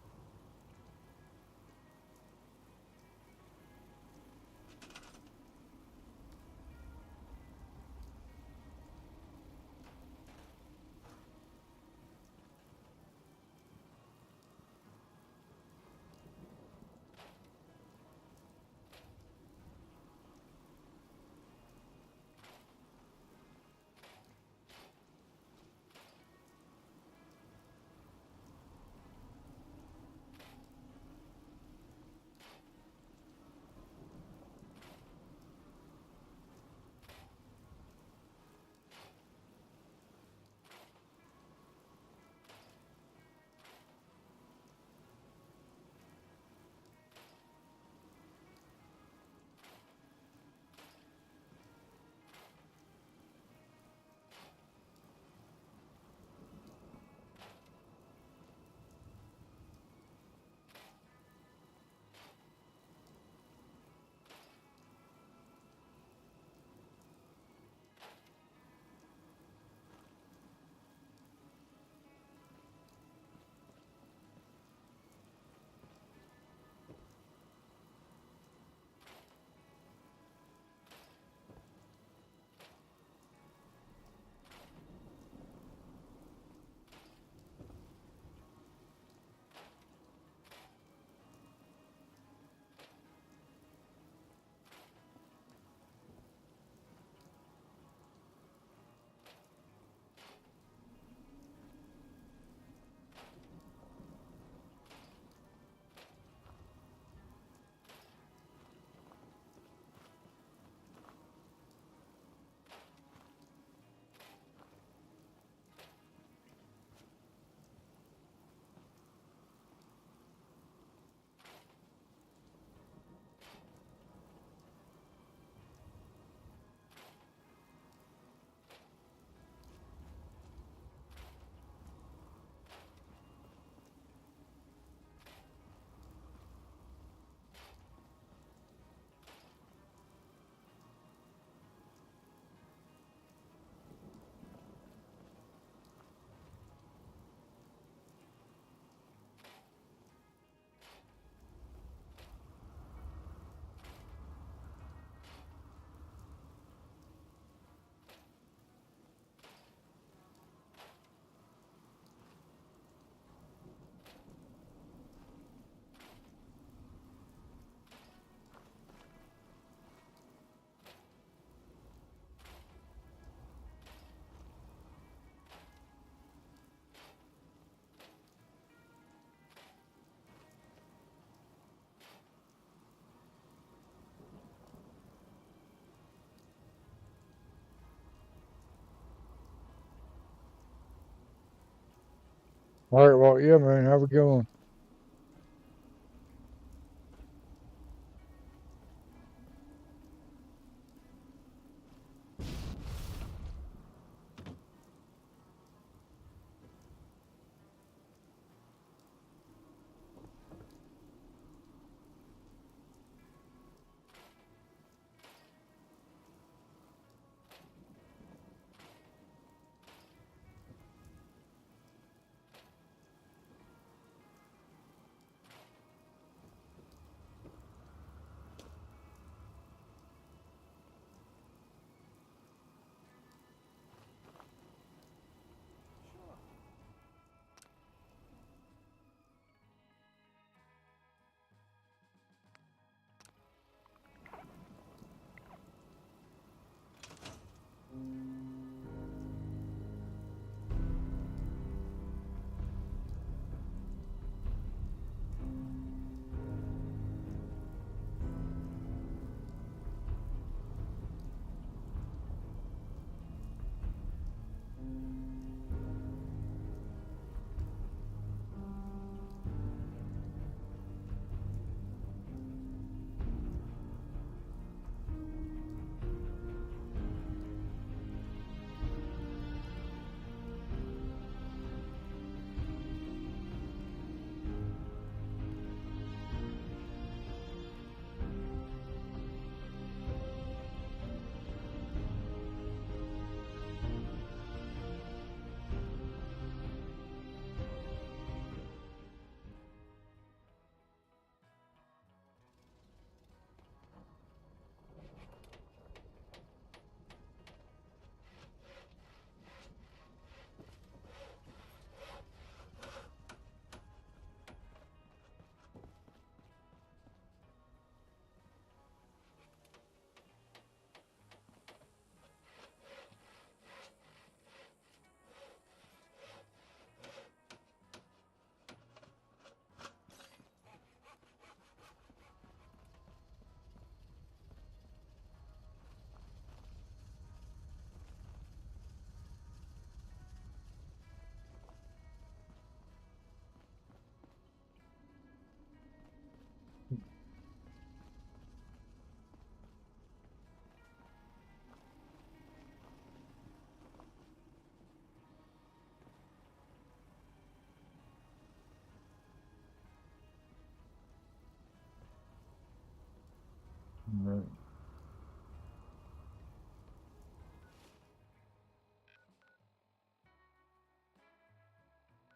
All right, well, yeah, man, have a good one.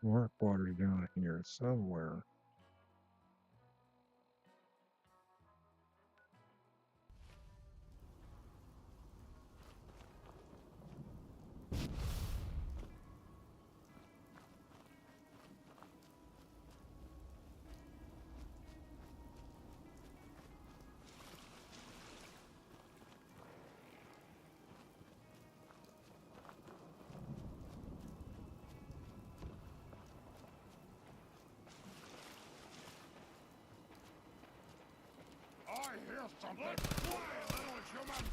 Mark water down here somewhere. I hear something! Fly, little human!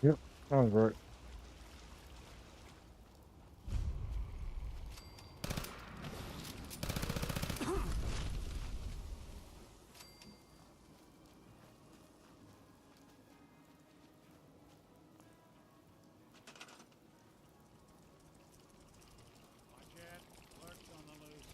Yep, sounds right. Watch it. Clerk's on the loose.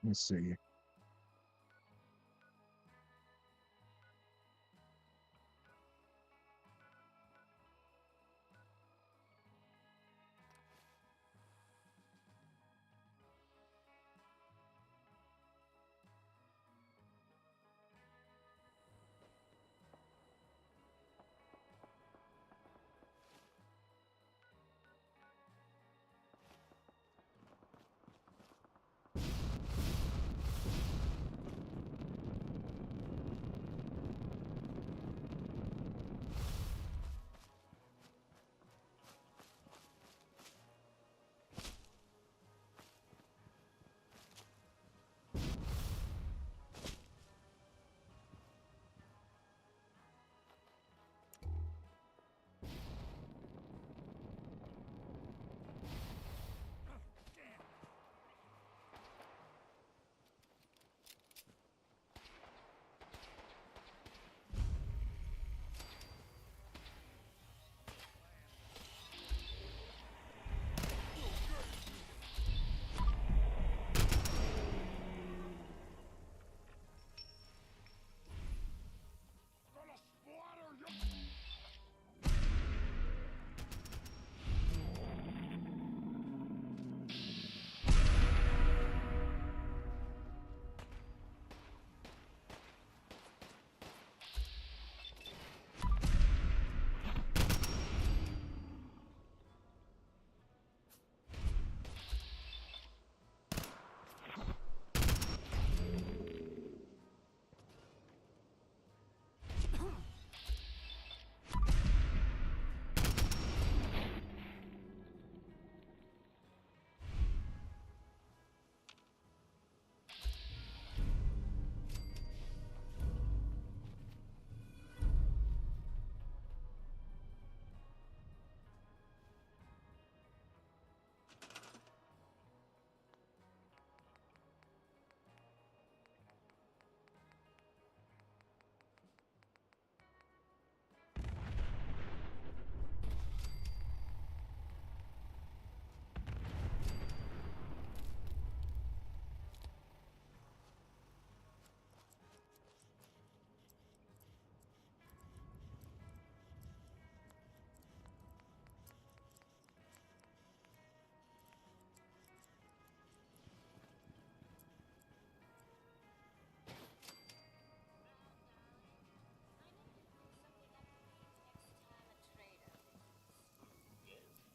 Let's see.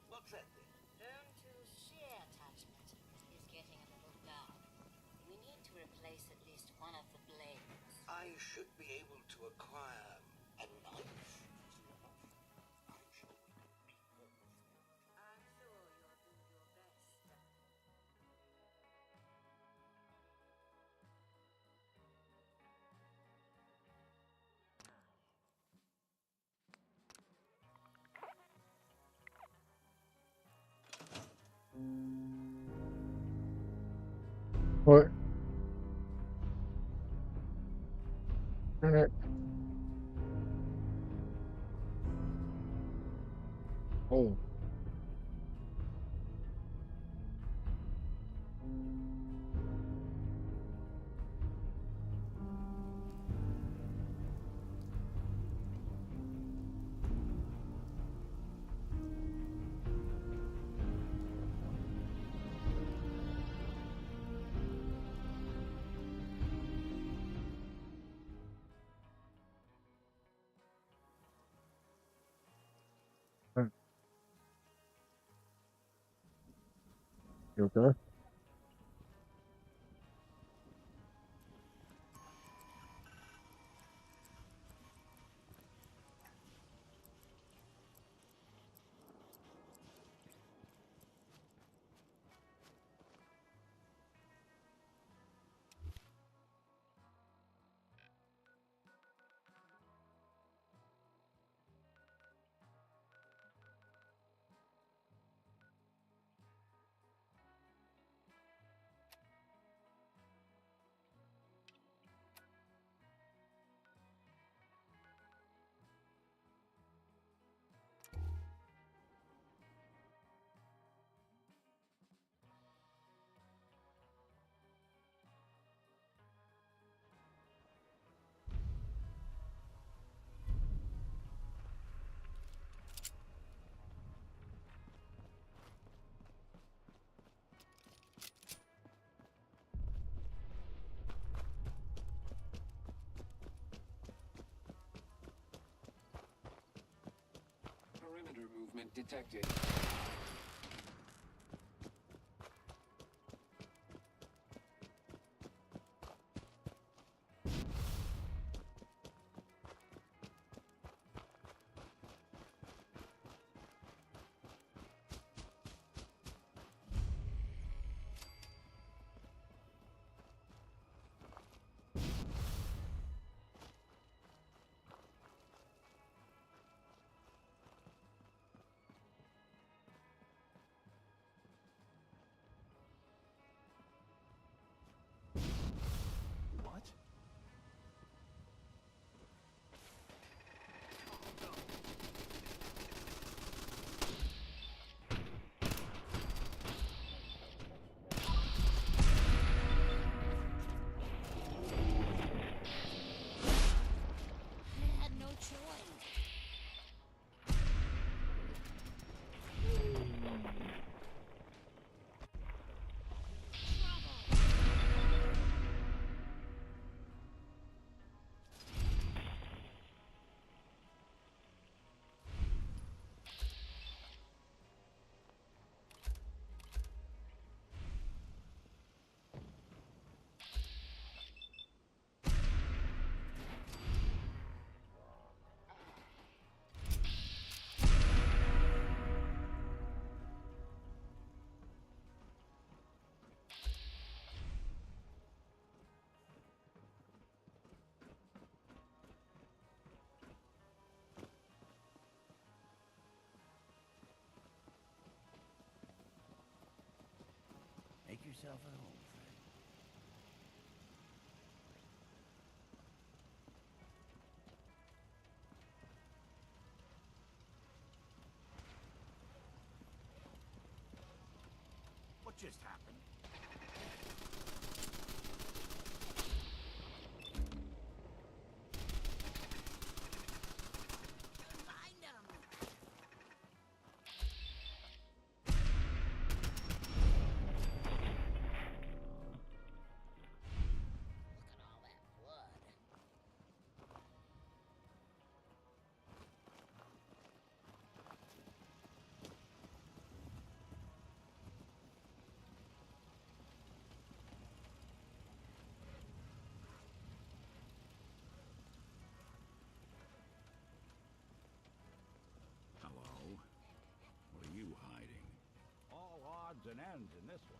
What's that thing? Learn to share attachment is getting a little dark. We need to replace at least one of the blades. I should be able to acquire a knife. I'm sure we can make more. I'm sure you'll do your best. What? Darn it. Oh. You okay? detected. What? I had no choice. Make yourself at home, friend. What just happened? Find them. Look at all that blood. Hello? What are you hiding? All odds and ends in this one.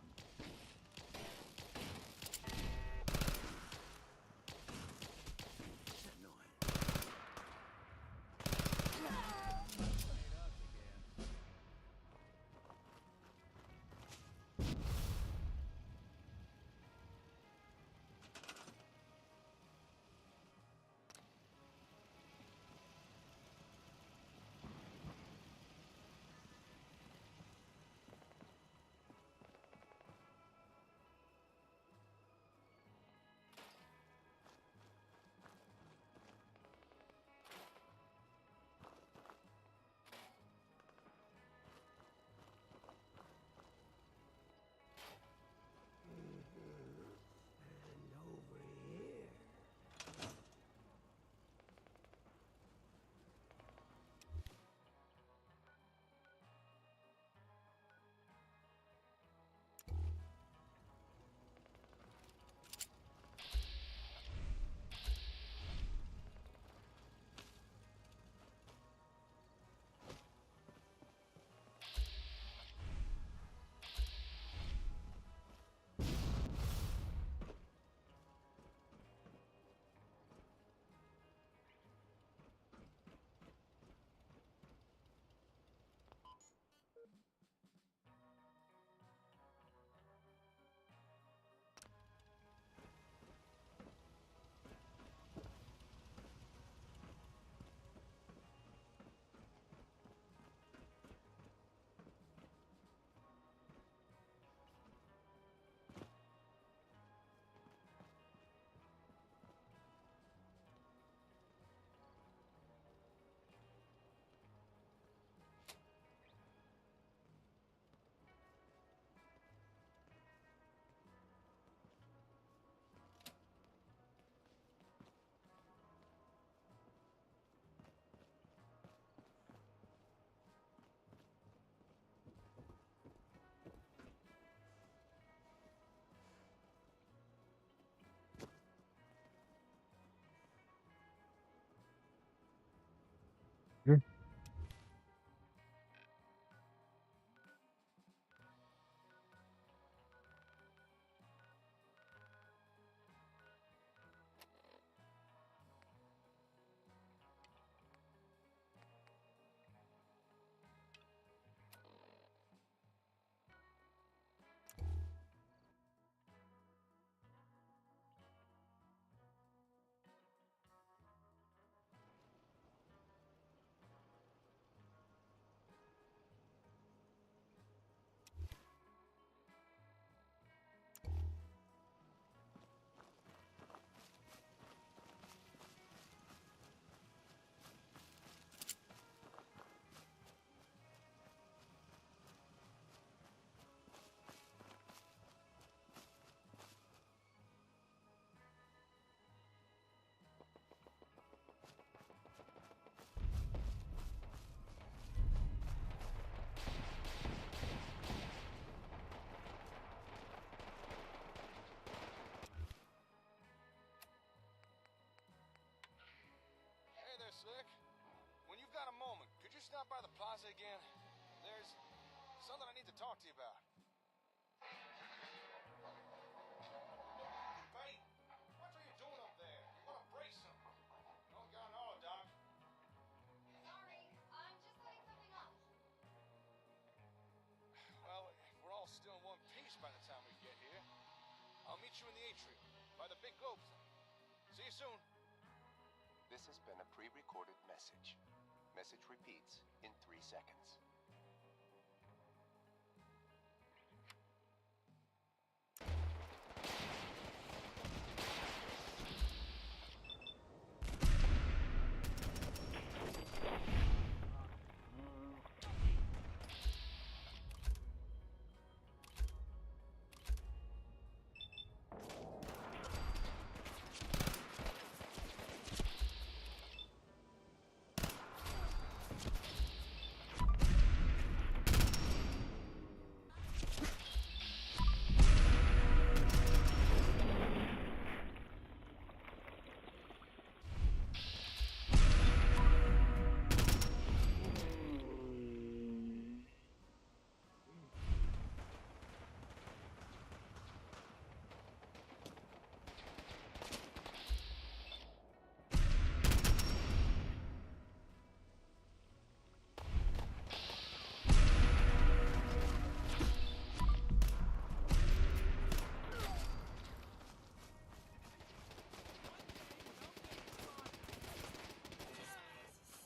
talk to you about. Hey, what are you doing up there? You want to brace him? No, you got all, Doc. Sorry, I'm just setting something up. Well, we're all still in one piece by the time we get here. I'll meet you in the atrium, by the big globe thing. See you soon. This has been a pre-recorded message. Message repeats in 3 seconds.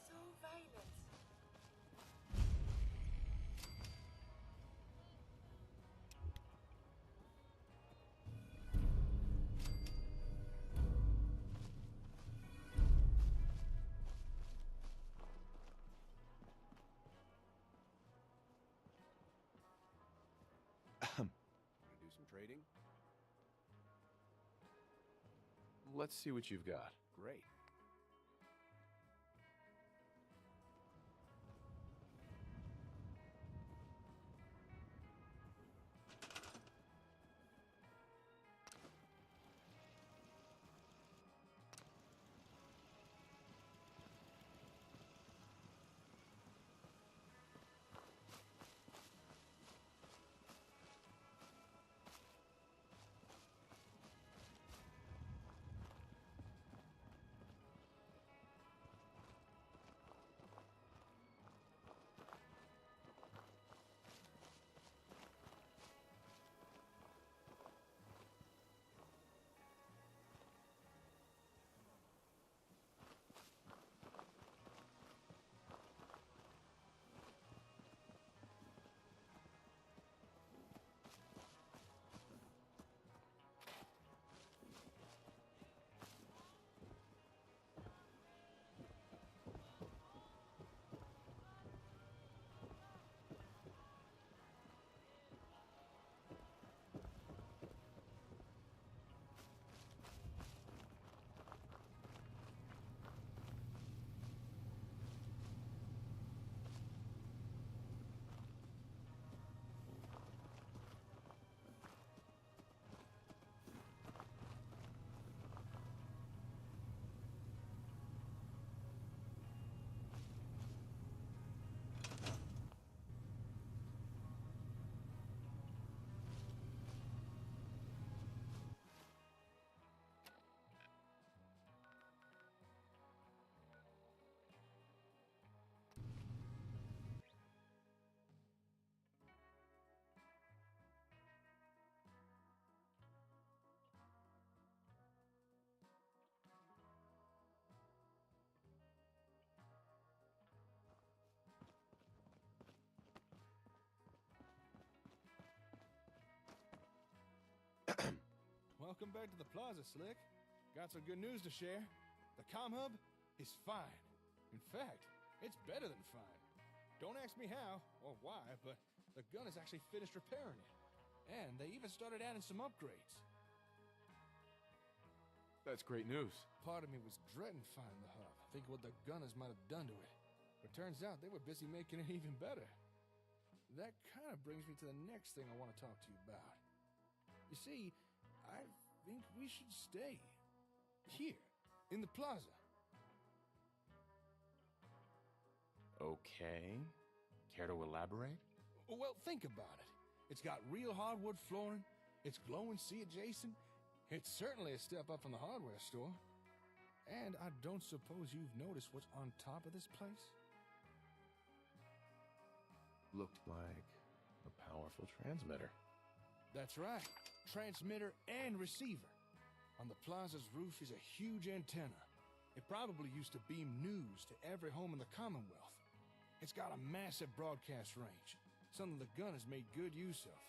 So violent. Want to do some trading? Let's see what you've got. Great. Welcome back to the plaza, Slick. Got some good news to share. The comm hub is fine. In fact, it's better than fine. Don't ask me how or why, but the gun is actually finished repairing it. And they even started adding some upgrades. That's great news. Part of me was dreading finding the hub, thinking what the gunners might have done to it. But turns out they were busy making it even better. That kind of brings me to the next thing I want to talk to you about. You see, I think we should stay here, in the plaza. Okay. Care to elaborate? Well, think about it. It's got real hardwood flooring. It's glowing sea adjacent. It's certainly a step up from the hardware store. And I don't suppose you've noticed what's on top of this place? Looked like a powerful transmitter. That's right. Transmitter and receiver. On the plaza's roof is a huge antenna. It probably used to beam news to every home in the Commonwealth. It's got a massive broadcast range, something the gunners made good use of.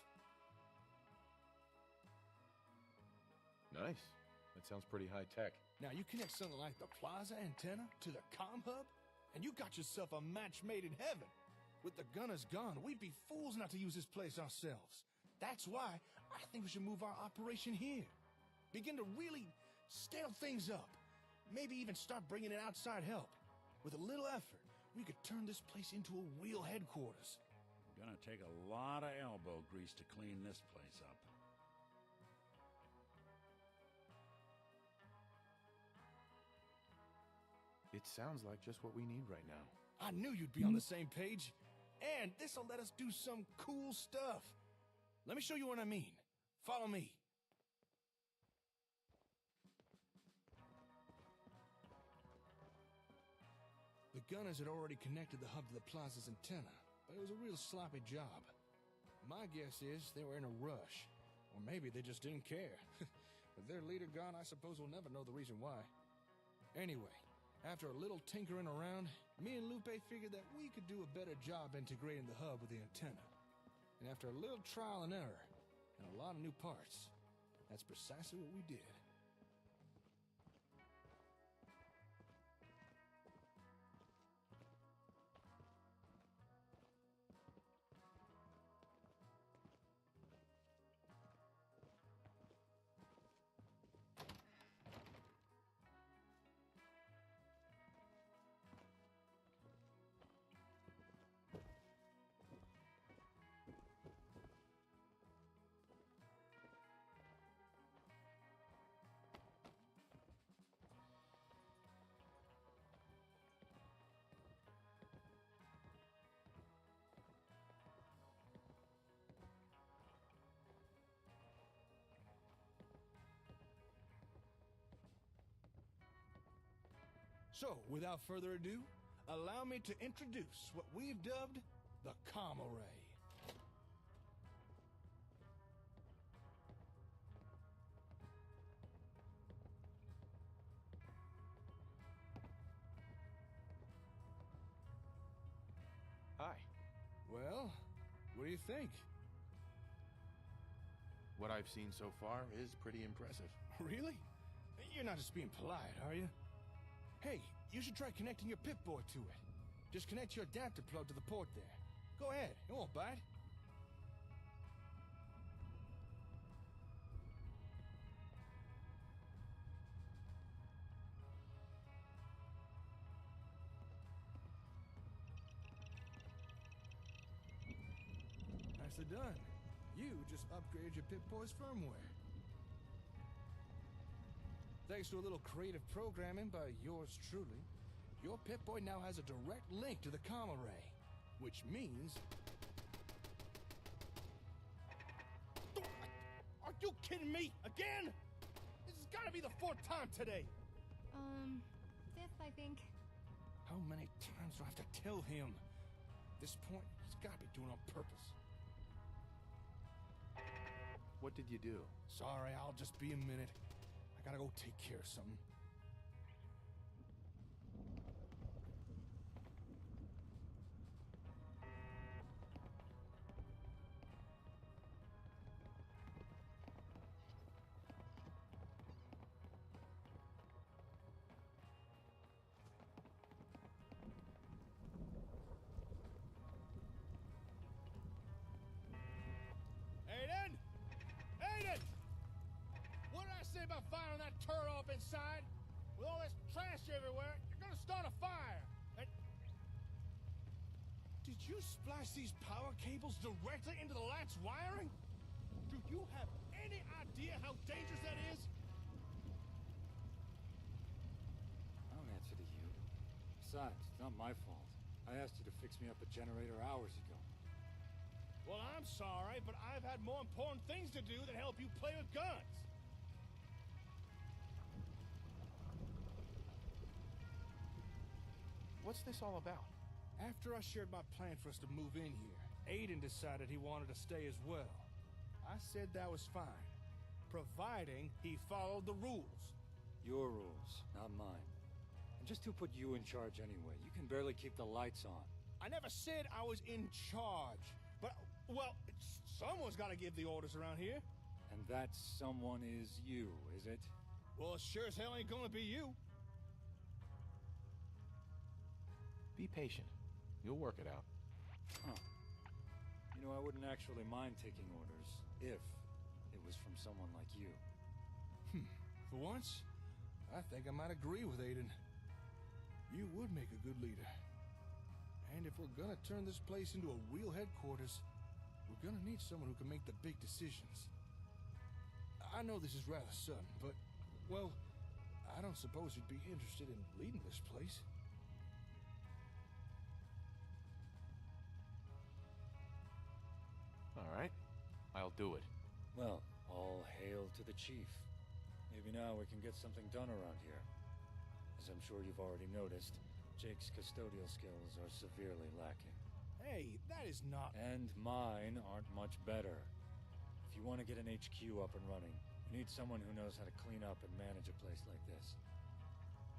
Nice. That sounds pretty high tech. Now you connect something like the plaza antenna to the comm hub, and you got yourself a match made in heaven. With the gunners gone, we'd be fools not to use this place ourselves. That's why I think we should move our operation here. Begin to really scale things up. Maybe even start bringing in outside help. With a little effort, we could turn this place into a real headquarters. Gonna take a lot of elbow grease to clean this place up. It sounds like just what we need right now. I knew you'd be on the same page. And this'll let us do some cool stuff. Let me show you what I mean. Follow me. The gunners had already connected the hub to the plaza's antenna, but it was a real sloppy job. My guess is they were in a rush, or maybe they just didn't care. With their leader gone, I suppose we'll never know the reason why. Anyway, after a little tinkering around, me and Lupe figured that we could do a better job integrating the hub with the antenna. And after a little trial and error, and a lot of new parts, that's precisely what we did. So, without further ado, allow me to introduce what we've dubbed the Comm Array. Hi. Well, what do you think? What I've seen so far is pretty impressive. Really? You're not just being polite, are you? Hey, you should try connecting your Pip-Boy to it. Just connect your adapter plug to the port there. Go ahead, it won't bite. Nicely done. You just upgraded your Pip-Boy's firmware. Thanks to a little creative programming by yours truly, your Pip-Boy now has a direct link to the comm array, which means... Are you kidding me? Again? This has got to be the 4th time today. 5th, I think. How many times do I have to tell him? At this point, he's got to be doing it on purpose. What did you do? Sorry, I'll just be a minute. I gotta go take care of something. Aiden! Aiden! What did I say about firing that turret off inside? With all this trash everywhere, you're gonna start a fire. And... Did you splice these power cables directly into the latch wiring? Do you have any idea how dangerous that is? I don't answer to you. Besides, it's not my fault. I asked you to fix me up a generator hours ago. I'm sorry, but I've had more important things to do than help you play with guns. What's this all about? After I shared my plan for us to move in here, Aiden decided he wanted to stay as well. I said that was fine, providing he followed the rules. Your rules, not mine. And just who put you in charge anyway? You can barely keep the lights on. I never said I was in charge, but, well, someone's got to give the orders around here. And that someone is you, is it? Well, it sure as hell ain't gonna be you. Be patient. You'll work it out. Huh. You know, I wouldn't actually mind taking orders, if it was from someone like you. For once, I think I might agree with Aiden. You would make a good leader. And if we're gonna turn this place into a real headquarters, we're gonna need someone who can make the big decisions. I know this is rather sudden, but, well, I don't suppose you'd be interested in leading this place. All right. I'll do it. Well, all hail to the chief. Maybe now we can get something done around here. As I'm sure you've already noticed, Jake's custodial skills are severely lacking. Hey, that is not... And mine aren't much better. If you want to get an HQ up and running, you need someone who knows how to clean up and manage a place like this.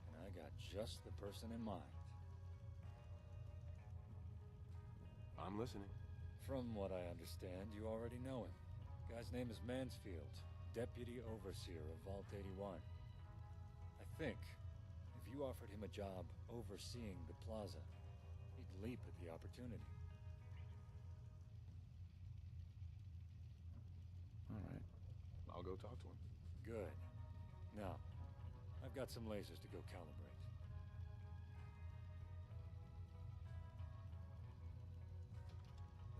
And I got just the person in mind. I'm listening. From what I understand, you already know him. Guy's name is Mansfield, Deputy Overseer of Vault 81. I think if you offered him a job overseeing the plaza, he'd leap at the opportunity. All right. I'll go talk to him. Good. Now, I've got some lasers to go calibrate.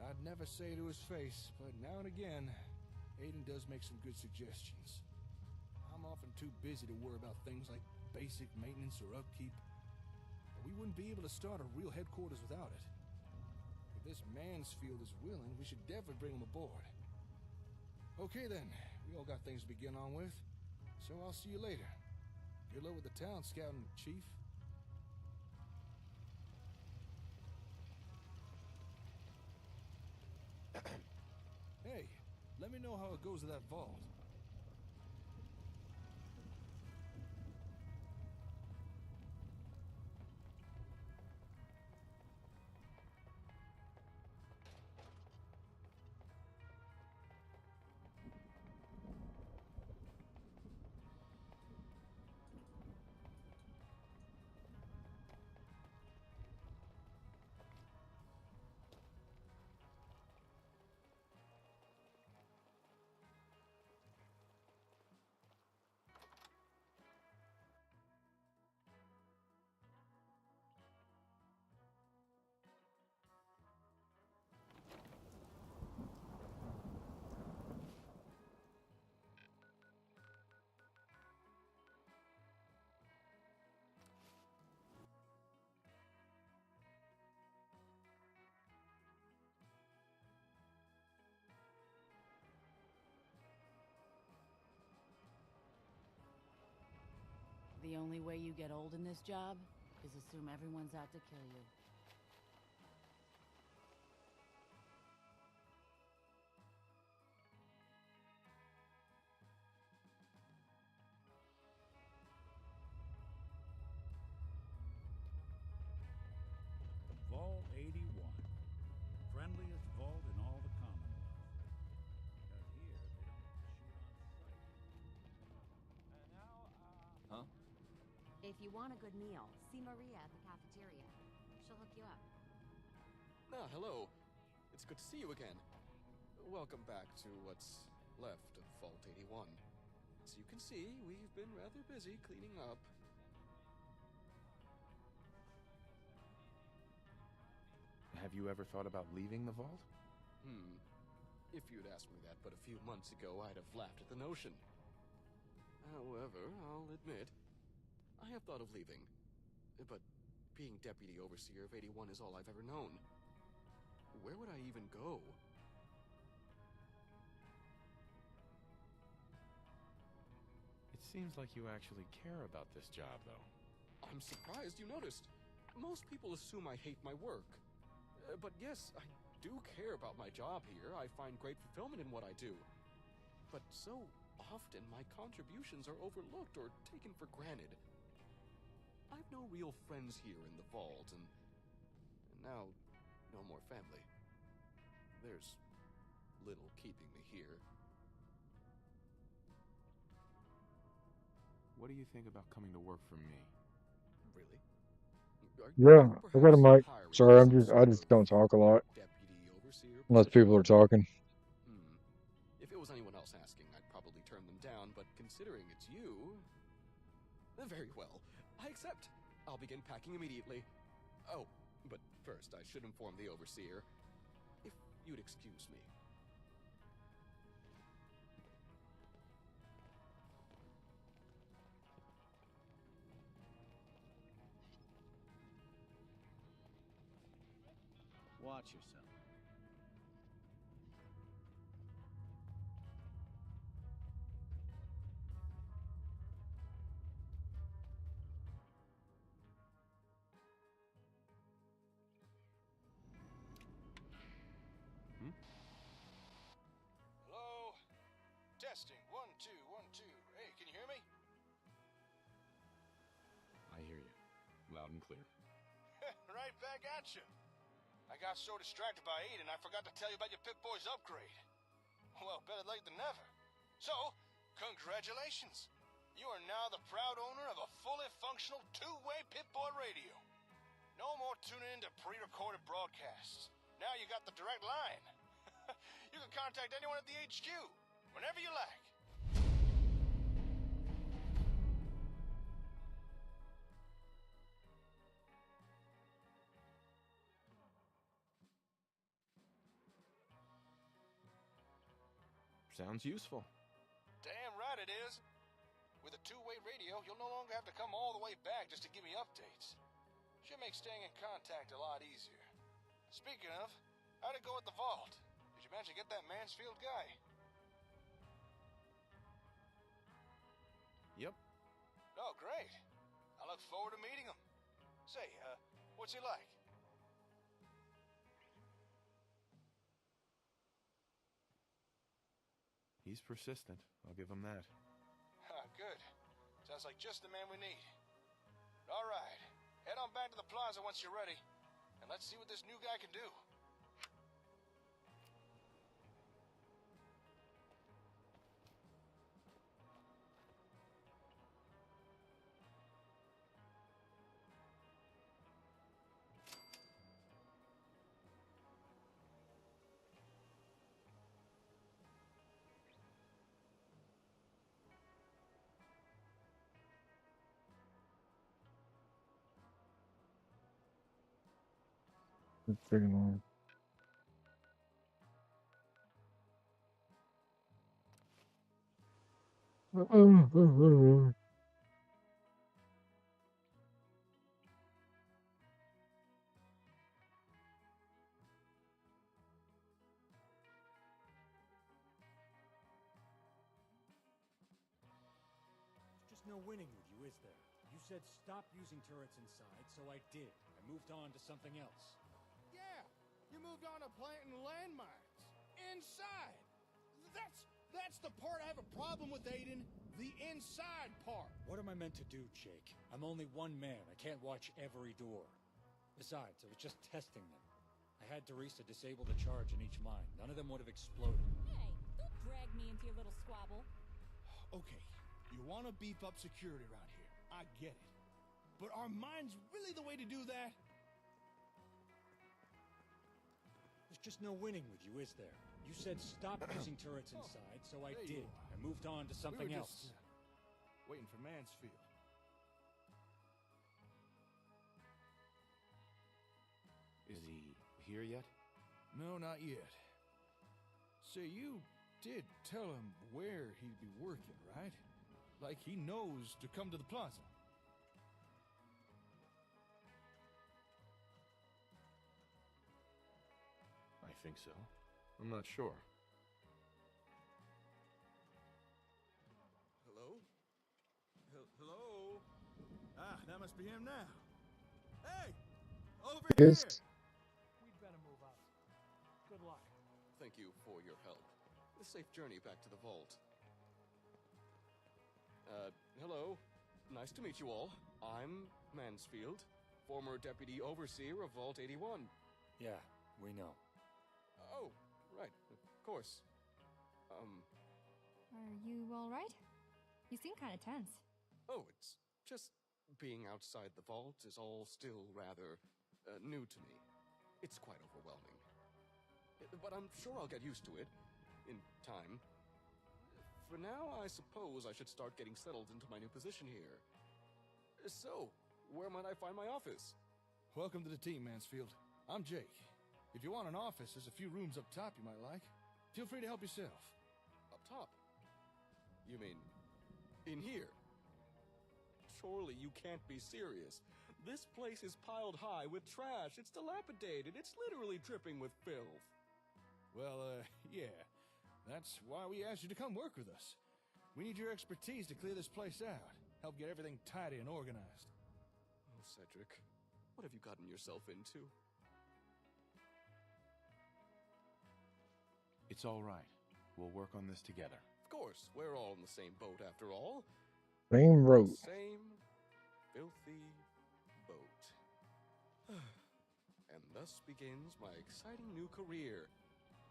I'd never say it to his face, but now and again, Aiden does make some good suggestions. I'm often too busy to worry about things like basic maintenance or upkeep. But we wouldn't be able to start a real headquarters without it. If this Mansfield is willing, we should definitely bring him aboard. Okay then, we all got things to begin on with, so I'll see you later. Good luck with the town scouting, Chief. Hey, let me know how it goes with that vault. The only way you get old in this job is assume everyone's out to kill you. Vault 81. Friendliest vault in all the Commonwealth. Because here, they don't shoot on sight. Huh? If you want a good meal, see Maria at the cafeteria. She'll hook you up. Ah, hello. It's good to see you again. Welcome back to what's left of Vault 81. As you can see, we've been rather busy cleaning up. Have you ever thought about leaving the vault? If you'd asked me that but a few months ago, I'd have laughed at the notion. However, I'll admit, I have thought of leaving. But being Deputy Overseer of 81 is all I've ever known. Where would I even go? Seems like you actually care about this job, though. I'm surprised you noticed. Most people assume I hate my work. But yes, I do care about my job here. I find great fulfillment in what I do. But so often my contributions are overlooked or taken for granted. I've no real friends here in the vault, and now no more family. There's little keeping me here. What do you think about coming to work for me? Really? Yeah, I got a mic. Sorry, I just don't talk a lot. Deputy overseer Unless position? people are talking. If it was anyone else asking, I'd probably turn them down, but considering it's you... Very well. I accept. I'll begin packing immediately. Oh, but first I should inform the overseer. If you'd excuse me. Watch yourself. Hello? Testing. 1, 2, 1, 2. Hey, can you hear me? I hear you. Loud and clear. Right back at you. I got so distracted by Aiden, I forgot to tell you about your Pip-Boy's upgrade. Well, better late than never. So, congratulations. You are now the proud owner of a fully functional two-way Pip-Boy radio. No more tuning into pre-recorded broadcasts. Now you got the direct line. You can contact anyone at the HQ, whenever you like. Sounds useful. Damn right it is. With a two-way radio, you'll no longer have to come all the way back just to give me updates. Should make staying in contact a lot easier. Speaking of, how'd it go at the vault? Did you manage to get that Mansfield guy? Yep. Oh, great. I look forward to meeting him. Say, what's he like? He's persistent. I'll give him that. Good. Sounds like just the man we need. All right. Head on back to the plaza once you're ready. And let's see what this new guy can do. It's pretty long. There's just no winning with you, is there? You said stop using turrets inside, so I did. I moved on to something else. Yeah, you moved on to planting landmines. Inside. That's the part I have a problem with, Aiden. The inside part. What am I meant to do, Jake? I'm only one man. I can't watch every door. Besides, I was just testing them. I had Teresa disable the charge in each mine. None of them would have exploded. Hey, don't drag me into your little squabble. Okay, you want to beef up security around here. I get it. But are mines really the way to do that? There's just no winning with you, is there? You said stop using turrets inside, so I there did. you are. I moved on to something We were else. just, waiting for Mansfield. Is he here yet? No, not yet. Say, you did tell him where he'd be working, right? Like he knows to come to the plaza. I think so. I'm not sure. Hello? Hello? Ah, that must be him now. Hey! Over Yes. here! We'd better move out. Good luck. Thank you for your help. A safe journey back to the vault. Hello. Nice to meet you all. I'm Mansfield, former Deputy Overseer of Vault 81. Yeah, we know. Oh, right, of course. Are you alright? You seem kind of tense. Oh, it's just being outside the vault is all still rather new to me. It's quite overwhelming. But I'm sure I'll get used to it in time. For now, I suppose I should start getting settled into my new position here. So, where might I find my office? Welcome to the team, Mansfield. I'm Jake. If you want an office, there's a few rooms up top you might like. Feel free to help yourself. Up top? You mean, in here? Surely you can't be serious. This place is piled high with trash. It's dilapidated. It's literally dripping with filth. Well, yeah. That's why we asked you to come work with us. We need your expertise to clear this place out. Help get everything tidy and organized. Oh, Cedric, what have you gotten yourself into? It's all right. We'll work on this together. Of course, we're all in the same boat after all. Same road. The same filthy boat. And thus begins my exciting new career,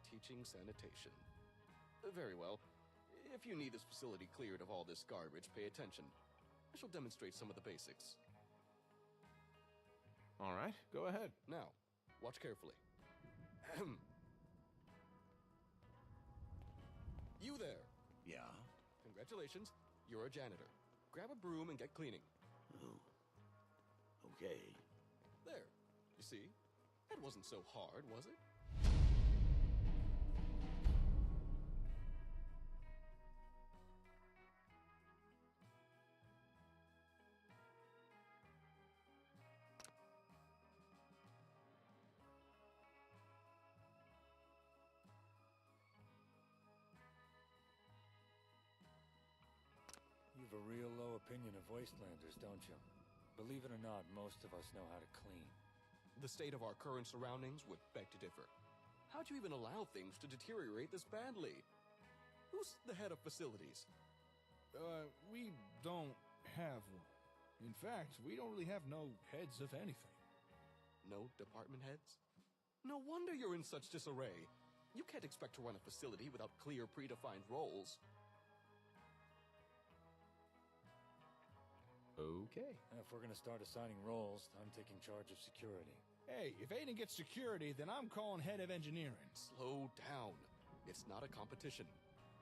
teaching sanitation. Very well. If you need this facility cleared of all this garbage, pay attention. I shall demonstrate some of the basics. All right, go ahead. Now, watch carefully. You there. Yeah? Congratulations, you're a janitor. Grab a broom and get cleaning. Oh. Okay. There. You see? That wasn't so hard, was it? You've a real low opinion of wastelanders, don't you? Believe it or not, most of us know how to clean. The state of our current surroundings would beg to differ. How'd you even allow things to deteriorate this badly? Who's the head of facilities? We don't have one. In fact, we don't really have no heads of anything. No department heads? No wonder you're in such disarray. You can't expect to run a facility without clear, predefined roles. Okay. If we're gonna start assigning roles, I'm taking charge of security. Hey, if Aiden gets security, then I'm calling head of engineering. Slow down. It's not a competition.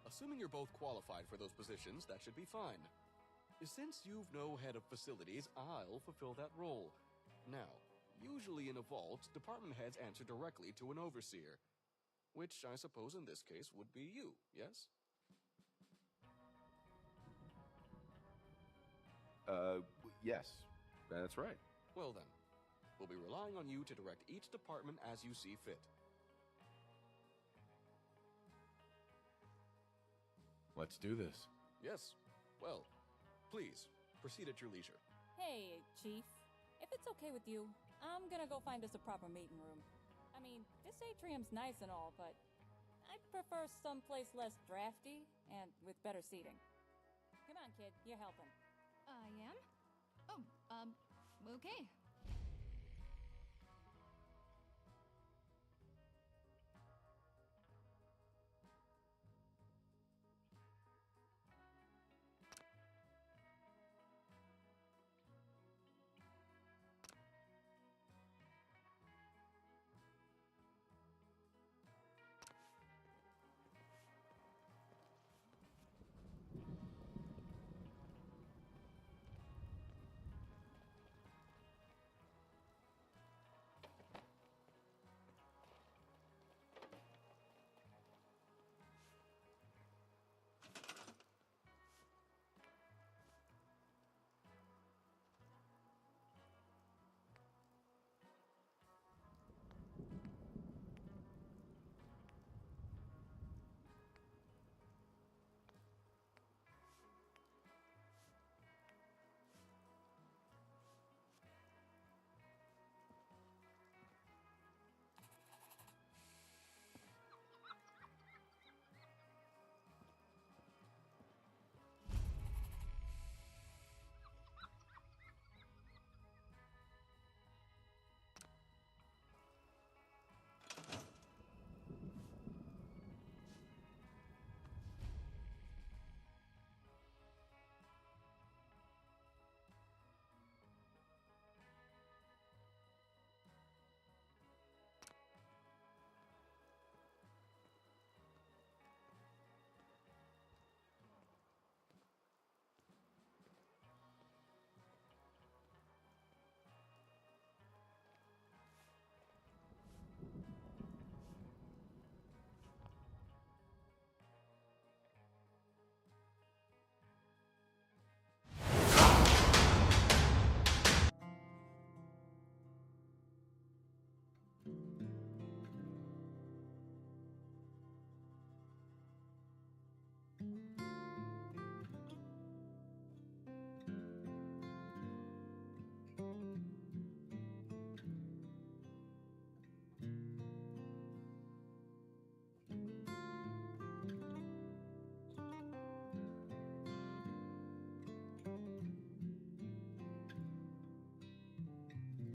Assuming you're both qualified for those positions, that should be fine. Since you've no head of facilities, I'll fulfill that role. Now, usually in a vault, department heads answer directly to an overseer. Which I suppose in this case would be you, yes? Yes, that's right. Well then, we'll be relying on you to direct each department as you see fit. Let's do this. Yes. Well, please, proceed at your leisure. Hey, Chief. If it's okay with you, I'm gonna go find us a proper meeting room. I mean, this atrium's nice and all, but I'd prefer someplace less drafty and with better seating. Come on, kid, you're helping. I am? Oh, okay.